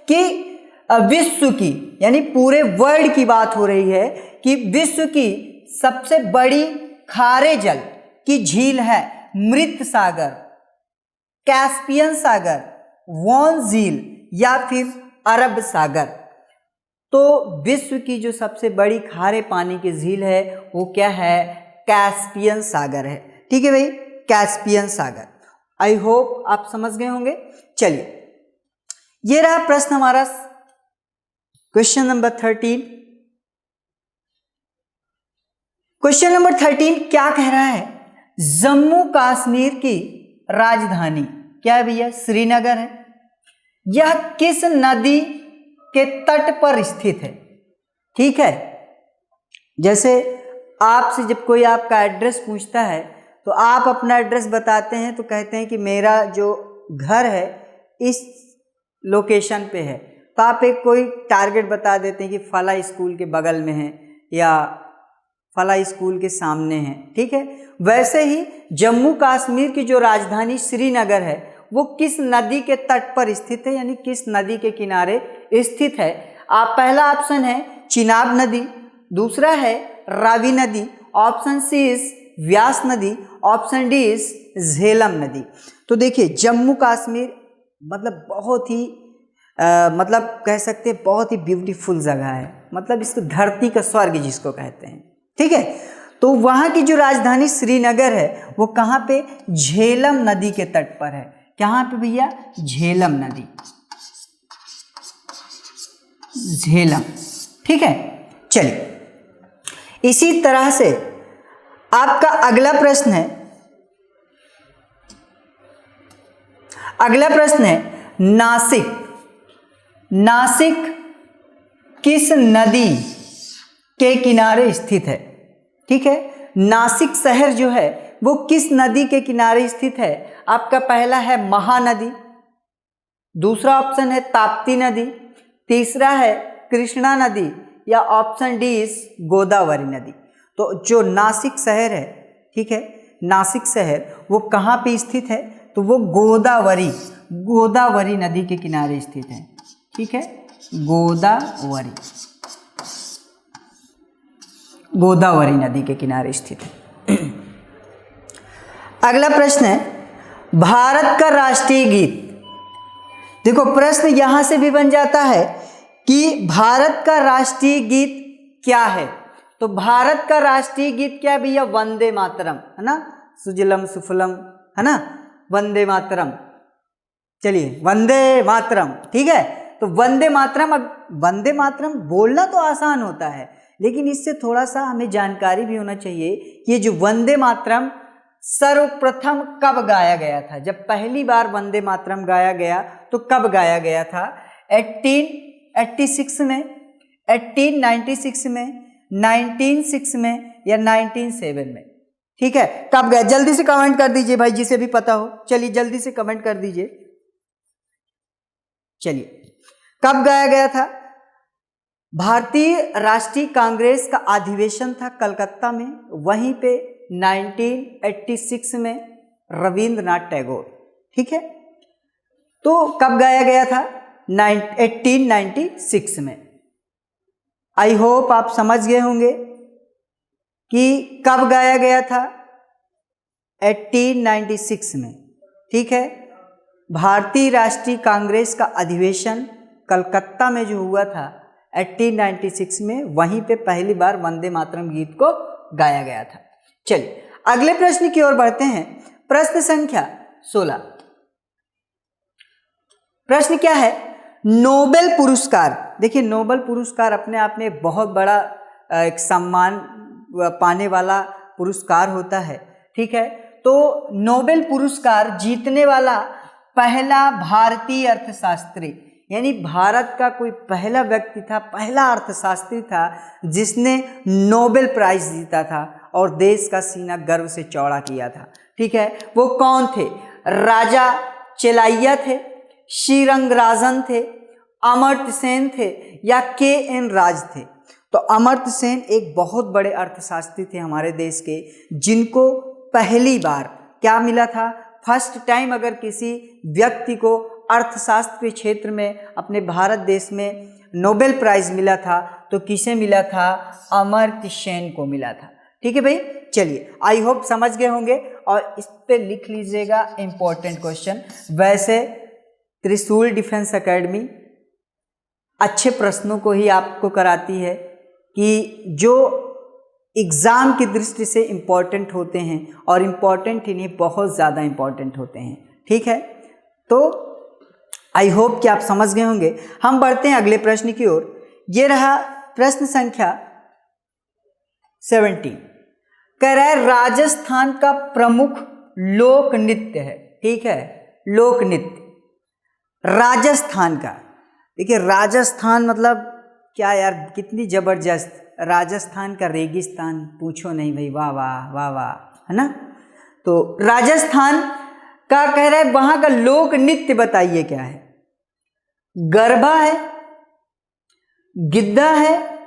Speaker 3: कि विश्व की यानी पूरे वर्ल्ड की बात हो रही है कि विश्व की सबसे बड़ी खारे जल की झील है मृत सागर, कैस्पियन सागर, वॉन झील या फिर अरब सागर। तो विश्व की जो सबसे बड़ी खारे पानी की झील है वो क्या है, कैस्पियन सागर है। ठीक है भाई, कैस्पियन सागर। आई होप आप समझ गए होंगे। चलिए ये रहा प्रश्न हमारा, क्वेश्चन नंबर 13। क्वेश्चन नंबर 13 क्या कह रहा है, जम्मू कश्मीर की राजधानी क्या है भैया, श्रीनगर है। यह किस नदी के तट पर स्थित है। ठीक है, जैसे आपसे जब कोई आपका एड्रेस पूछता है तो आप अपना एड्रेस बताते हैं तो कहते हैं कि मेरा जो घर है इस लोकेशन पे है, तो आप एक कोई टारगेट बता देते हैं कि फला स्कूल के बगल में है या फला स्कूल के सामने है। ठीक है, वैसे ही जम्मू कश्मीर की जो राजधानी श्रीनगर है वो किस नदी के तट पर स्थित है, यानी किस नदी के किनारे स्थित है। आप पहला ऑप्शन है चिनाब नदी, दूसरा है रावी नदी, ऑप्शन सी इज व्यास नदी, ऑप्शन डी इज झेलम नदी। तो देखिए जम्मू कश्मीर मतलब बहुत ही मतलब कह सकते हैं बहुत ही ब्यूटीफुल जगह है, मतलब इसको धरती का स्वर्ग जिसको कहते हैं। ठीक है, तो वहाँ की जो राजधानी श्रीनगर है वो कहाँ पे, झेलम नदी के तट पर है। कहाँ पे भैया, झेलम नदी, झेलम। ठीक है, चलिए इसी तरह से आपका अगला प्रश्न है, अगला प्रश्न है नासिक। नासिक किस नदी के किनारे स्थित है। ठीक है, नासिक शहर जो है वो किस नदी के किनारे स्थित है। आपका पहला है महानदी, दूसरा ऑप्शन है ताप्ती नदी, तीसरा है कृष्णा नदी या ऑप्शन डी इज गोदावरी नदी। तो जो नासिक शहर है, ठीक है, नासिक शहर वो कहाँ पे स्थित है, तो वो गोदावरी नदी के किनारे स्थित है। ठीक है, गोदावरी नदी के किनारे स्थित है। अगला प्रश्न है भारत का राष्ट्रीय गीत। देखो प्रश्न यहां से भी बन जाता है कि भारत का राष्ट्रीय गीत क्या है। तो भारत का राष्ट्रीय गीत क्या है भैया, वंदे मातरम, है ना, सुजलम सुफलम, है ना, वंदे मातरम। चलिए वंदे मातरम, ठीक है। तो वंदे मातरम, अब वंदे मातरम बोलना तो आसान होता है लेकिन इससे थोड़ा सा हमें जानकारी भी होना चाहिए कि ये जो वंदे मातरम सर्वप्रथम कब गाया गया था। जब पहली बार वंदे मातरम गाया गया तो कब गाया गया था, 1886 में, 1896 में, 1906 में या 1907 में। ठीक है, कब गया, जल्दी से कमेंट कर दीजिए भाई जिसे भी पता हो। चलिए जल्दी से कमेंट कर दीजिए। चलिए कब गाया गया था। भारतीय राष्ट्रीय कांग्रेस का अधिवेशन था कलकत्ता में, वहीं पे 1986 में रविंद्रनाथ टैगोर। ठीक है, तो कब गाया गया था, 1896 में। आई होप आप समझ गए होंगे कि कब गाया गया था, 1896 में। ठीक है, भारतीय राष्ट्रीय कांग्रेस का अधिवेशन कलकत्ता में जो हुआ था 1896 में, वहीं पे पहली बार वंदे मातरम गीत को गाया गया था। चलिए अगले प्रश्न की ओर बढ़ते हैं। प्रश्न संख्या 16। प्रश्न क्या है, नोबेल पुरस्कार। देखिए नोबेल पुरस्कार अपने आप में बहुत बड़ा एक सम्मान पाने वाला पुरस्कार होता है, ठीक है। तो नोबेल पुरस्कार जीतने वाला पहला भारतीय अर्थशास्त्री, यानी भारत का कोई पहला व्यक्ति था, पहला अर्थशास्त्री था जिसने नोबेल प्राइज जीता था और देश का सीना गर्व से चौड़ा किया था, ठीक है। वो कौन थे? राजा चेलाइया थे, श्रीरंगराजन थे, अमर्त्य सेन थे या के.एन. राज थे। तो अमर्त्य सेन एक बहुत बड़े अर्थशास्त्री थे हमारे देश के, जिनको पहली बार क्या मिला था? फर्स्ट टाइम अगर किसी व्यक्ति को अर्थशास्त्र के क्षेत्र में अपने भारत देश में नोबेल प्राइज मिला था तो किसे मिला था? अमर्त्य सेन को मिला था, ठीक है भाई। चलिए, आई होप समझ गए होंगे और इस पे लिख लीजिएगा इंपॉर्टेंट क्वेश्चन। वैसे त्रिशूल डिफेंस एकेडमी अच्छे प्रश्नों को ही आपको कराती है कि जो एग्ज़ाम की दृष्टि से इम्पॉर्टेंट होते हैं और इम्पॉर्टेंट ही नहीं, बहुत ज़्यादा इम्पॉर्टेंट होते हैं, ठीक है। तो आई होप कि आप समझ गए होंगे। हम बढ़ते हैं अगले प्रश्न की ओर। ये रहा प्रश्न संख्या 17। कह रहा है राजस्थान का प्रमुख लोक नृत्य है, ठीक है, लोक नृत्य राजस्थान का। देखिए राजस्थान मतलब क्या यार, कितनी जबरदस्त, राजस्थान का रेगिस्तान पूछो नहीं भाई, वाह वाह वाह वाह, है ना। तो राजस्थान का कह रहा है वहां का लोक नृत्य बताइए क्या है? गरबा है, गिद्धा है,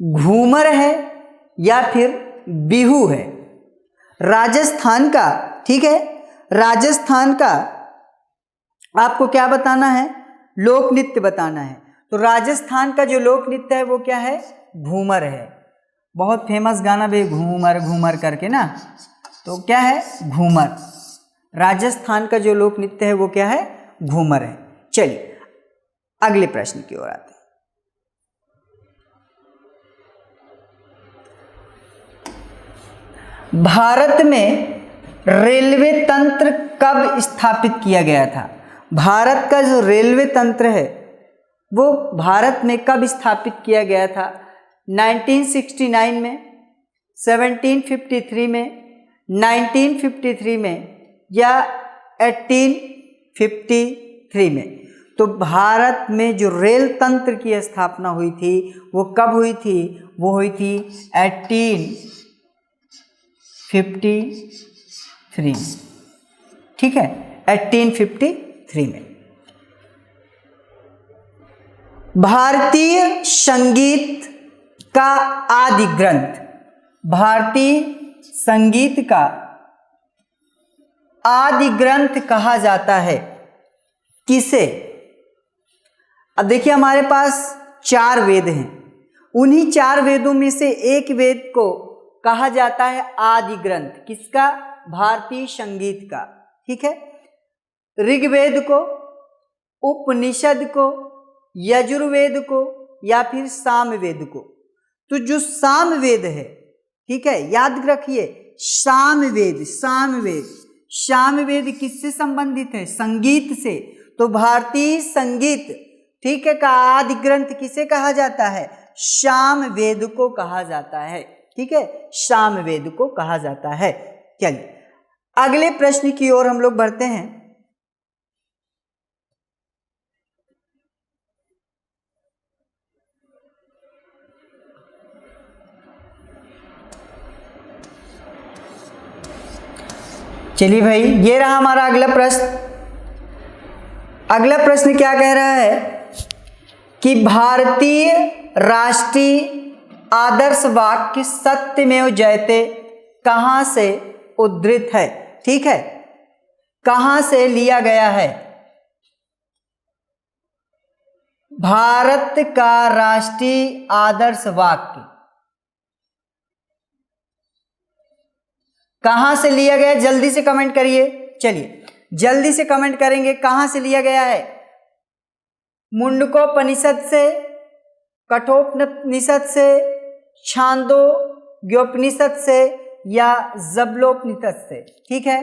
Speaker 3: घूमर है या फिर बिहू है? राजस्थान का, ठीक है, राजस्थान का आपको क्या बताना है? लोक नृत्य बताना है। तो राजस्थान का जो लोक नृत्य है वो क्या है? घूमर है। बहुत फेमस गाना भी घूमर घूमर करके ना, तो क्या है? घूमर। राजस्थान का जो लोक नृत्य है वो क्या है? घूमर है। चलिए अगले प्रश्न की ओर आते हैं। भारत में रेलवे तंत्र कब स्थापित किया गया था? भारत का जो रेलवे तंत्र है वो भारत में कब स्थापित किया गया था? 1969 में, 1753 में, 1953 में या 1853 में? तो भारत में जो रेल तंत्र की स्थापना हुई थी वो कब हुई थी? वो हुई थी 1853, ठीक है, 1853 में। भारतीय संगीत का आदि ग्रंथ, भारतीय संगीत का आदि ग्रंथ कहा जाता है किसे? अब देखिए हमारे पास 4 वेद हैं, उन्हीं 4 वेदों में से एक वेद को कहा जाता है आदि ग्रंथ। किसका? भारतीय संगीत का, ठीक है। ऋग्वेद को, उपनिषद को, यजुर्वेद को या फिर सामवेद को। तो जो सामवेद है, ठीक है, याद रखिए सामवेद, सामवेद, सामवेद किससे संबंधित है? संगीत से। तो भारतीय संगीत, ठीक है, का आदि ग्रंथ किसे कहा जाता है? सामवेद को कहा जाता है, ठीक है, सामवेद को कहा जाता है। चलिए अगले प्रश्न की ओर हम लोग बढ़ते हैं। चलिए भाई, ये रहा हमारा अगला प्रश्न। अगला प्रश्न क्या कह रहा है कि भारतीय राष्ट्रीय आदर्श वाक्य सत्यमेव जयते कहां से उद्धृत है? ठीक है, कहां से लिया गया है? भारत का राष्ट्रीय आदर्श वाक्य कहां से लिया गया? जल्दी से कमेंट करिए। चलिए जल्दी से कमेंट करेंगे, कहां से लिया गया है? मुंडकोपनिषद से, कठोपनिषद से, छांदोग्योपनिषद से या जबलोपनिषद से? ठीक है,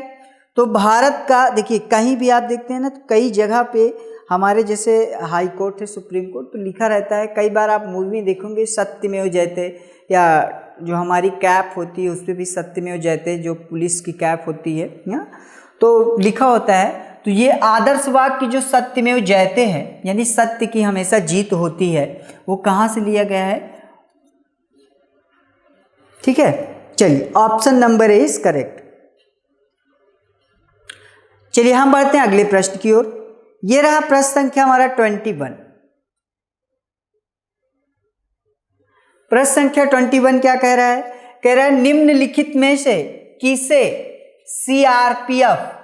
Speaker 3: तो भारत का देखिए कहीं भी आप देखते हैं ना, तो कई जगह पे हमारे जैसे हाई कोर्ट है, सुप्रीम कोर्ट, तो लिखा रहता है। कई बार आप मूवी देखोगे सत्यमेव जयते या जो हमारी कैप होती है उस पर भी सत्यमेव जयते, जो पुलिस की कैप होती है ना, तो लिखा होता है। तो ये आदर्श वाक्य जो सत्यमेव जयते है यानी सत्य की हमेशा जीत होती है, वो कहाँ से लिया गया है? ठीक है, चलिए option number A is correct. चलिए हम बढ़ते हैं अगले प्रश्न की ओर। ये रहा प्रश्न संख्या हमारा 21। प्रश्न संख्या 21 क्या कह रहा है? कह रहा है निम्नलिखित में से किसे सीआरपीएफ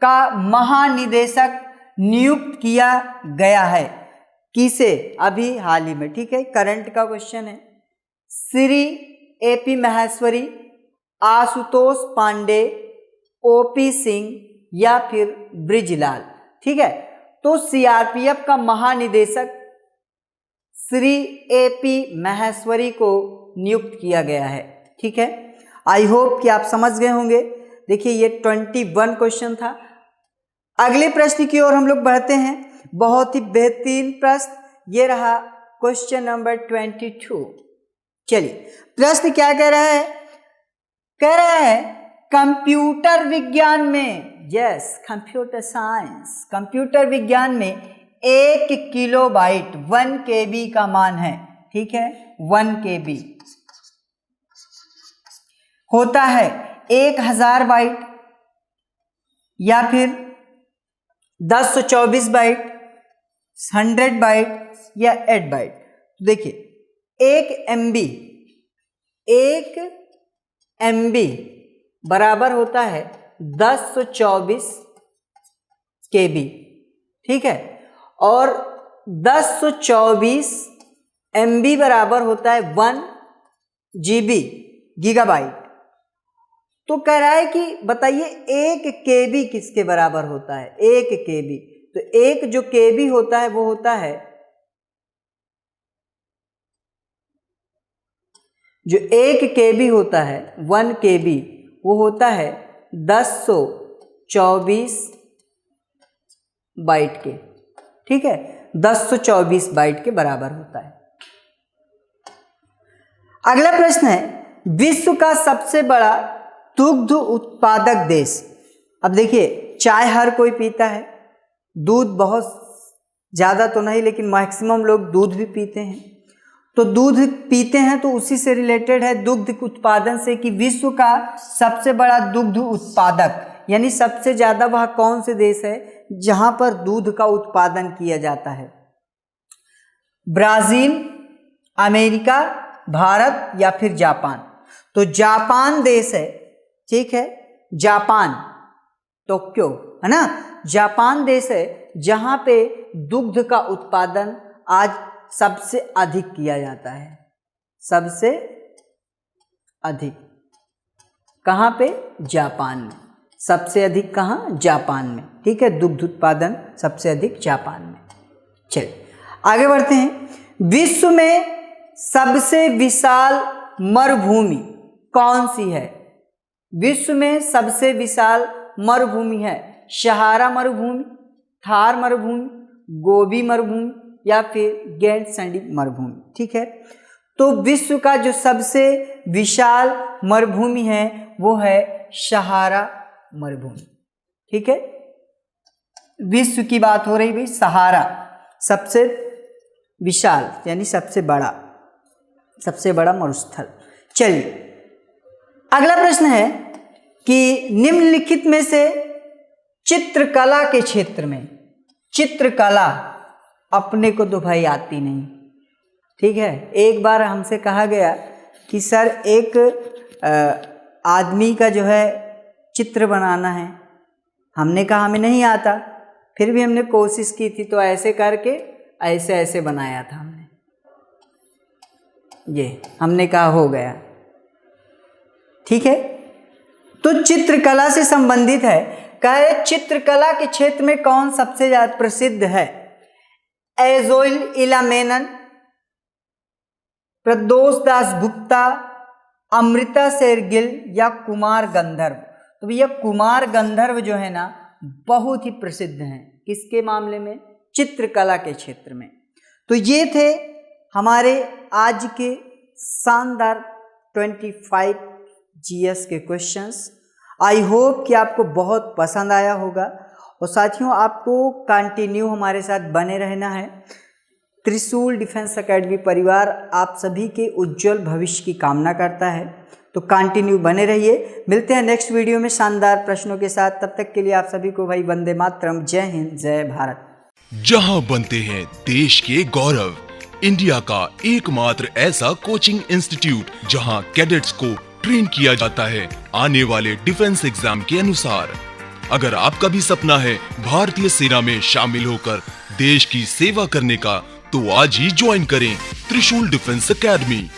Speaker 3: का महानिदेशक नियुक्त किया गया है? किसे? अभी हाल ही में, ठीक है, करंट का क्वेश्चन है। श्री एपी महेश्वरी, आशुतोष पांडे, ओपी सिंह या फिर ब्रिजलाल। ठीक है, तो सीआरपीएफ का महानिदेशक श्री एपी महेश्वरी को नियुक्त किया गया है। ठीक है, आई होप कि आप समझ गए होंगे। देखिए ये 21 क्वेश्चन था। अगले प्रश्न की ओर हम लोग बढ़ते हैं, बहुत ही बेहतरीन प्रश्न। ये रहा क्वेश्चन नंबर 22। चलिए प्रश्न क्या कह रहा है? कह रहा है कंप्यूटर विज्ञान में, यस कंप्यूटर साइंस, कंप्यूटर विज्ञान में 1 किलोबाइट 1 KB का मान है। ठीक है, 1 KB होता है 1000 बाइट या फिर 1024 बाइट, 100 बाइट या 8 बाइट। देखिए 1 MB बराबर होता है 1024 KB। ठीक है, और 1024 MB बराबर होता है 1 GB गीगाबाइट। तो कह रहा है कि बताइए 1 KB किसके बराबर होता है? 1 KB, तो एक जो KB होता है वो होता है, जो 1 KB होता है 1 KB वो होता है 1024 बाइट के। ठीक है, 1024 बाइट के बराबर होता है। अगला प्रश्न है विश्व का सबसे बड़ा दुग्ध उत्पादक देश। अब देखिए चाय हर कोई पीता है, दूध बहुत ज़्यादा तो नहीं लेकिन मैक्सिमम लोग दूध भी पीते हैं। तो दूध पीते हैं तो उसी से रिलेटेड है दुग्ध उत्पादन से कि विश्व का सबसे बड़ा दुग्ध उत्पादक यानी सबसे ज़्यादा वह कौन से देश है जहाँ पर दूध का उत्पादन किया जाता है? ब्राज़ील, अमेरिका, भारत या फिर जापान। तो जापान देश है। ठीक है, जापान, टोक्यो है ना, जापान देश है जहाँ पे दुग्ध का उत्पादन आज सबसे अधिक किया जाता है। सबसे अधिक कहाँ पे? जापान में। सबसे अधिक कहाँ? जापान में। ठीक है, दुग्ध उत्पादन सबसे अधिक जापान में। चलिए आगे बढ़ते हैं। विश्व में सबसे विशाल मरुभूमि कौन सी है? विश्व में सबसे विशाल मरुभूमि है सहारा मरुभूमि, थार मरुभूमि, गोबी मरुभूमि या फिर गैंड सैंडी मरुभूमि। ठीक है, तो विश्व का जो सबसे विशाल मरुभूमि है वो है सहारा मरुभूमि। ठीक है, विश्व की बात हो रही भाई, सहारा सबसे विशाल यानी सबसे बड़ा मरुस्थल। चलिए अगला प्रश्न है कि निम्नलिखित में से चित्रकला के क्षेत्र में, चित्रकला अपने को तो भाई आती नहीं। ठीक है, एक बार हमसे कहा गया कि सर एक आदमी का जो है चित्र बनाना है। हमने कहा हमें नहीं आता, फिर भी हमने कोशिश की थी, तो ऐसे करके ऐसे ऐसे बनाया था हमने। ये हमने कहा हो गया। ठीक है, तो चित्रकला से संबंधित है। कहे चित्रकला के क्षेत्र में कौन सबसे ज्यादा प्रसिद्ध है? एजोइल इलामेनन, प्रदोष दास गुप्ता, अमृता शेरगिल या कुमार गंधर्व। तो भैया कुमार गंधर्व जो है ना बहुत ही प्रसिद्ध हैं। किसके मामले में? चित्रकला के क्षेत्र में। तो ये थे हमारे आज के शानदार 25 जीएस के क्वेश्चंस। आई होप कि आपको बहुत पसंद आया होगा और साथियों आपको कंटिन्यू हमारे साथ बने रहना है। त्रिशूल डिफेंस एकेडमी परिवार आप सभी के उज्जवल भविष्य की कामना करता है, तो कंटिन्यू बने रहिए। मिलते हैं नेक्स्ट वीडियो में शानदार प्रश्नों के साथ। तब तक के लिए आप सभी को भाई वंदे मातरम, जय हिंद, जय भारत।
Speaker 1: जहां बनते हैं देश के गौरव, इंडिया का एकमात्र ऐसा कोचिंग इंस्टीट्यूट जहां कैडेट्स को ट्रेन किया जाता है आने वाले डिफेंस एग्जाम के अनुसार। अगर आपका भी सपना है भारतीय सेना में शामिल होकर देश की सेवा करने का, तो आज ही ज्वाइन करें त्रिशूल डिफेंस एकेडमी।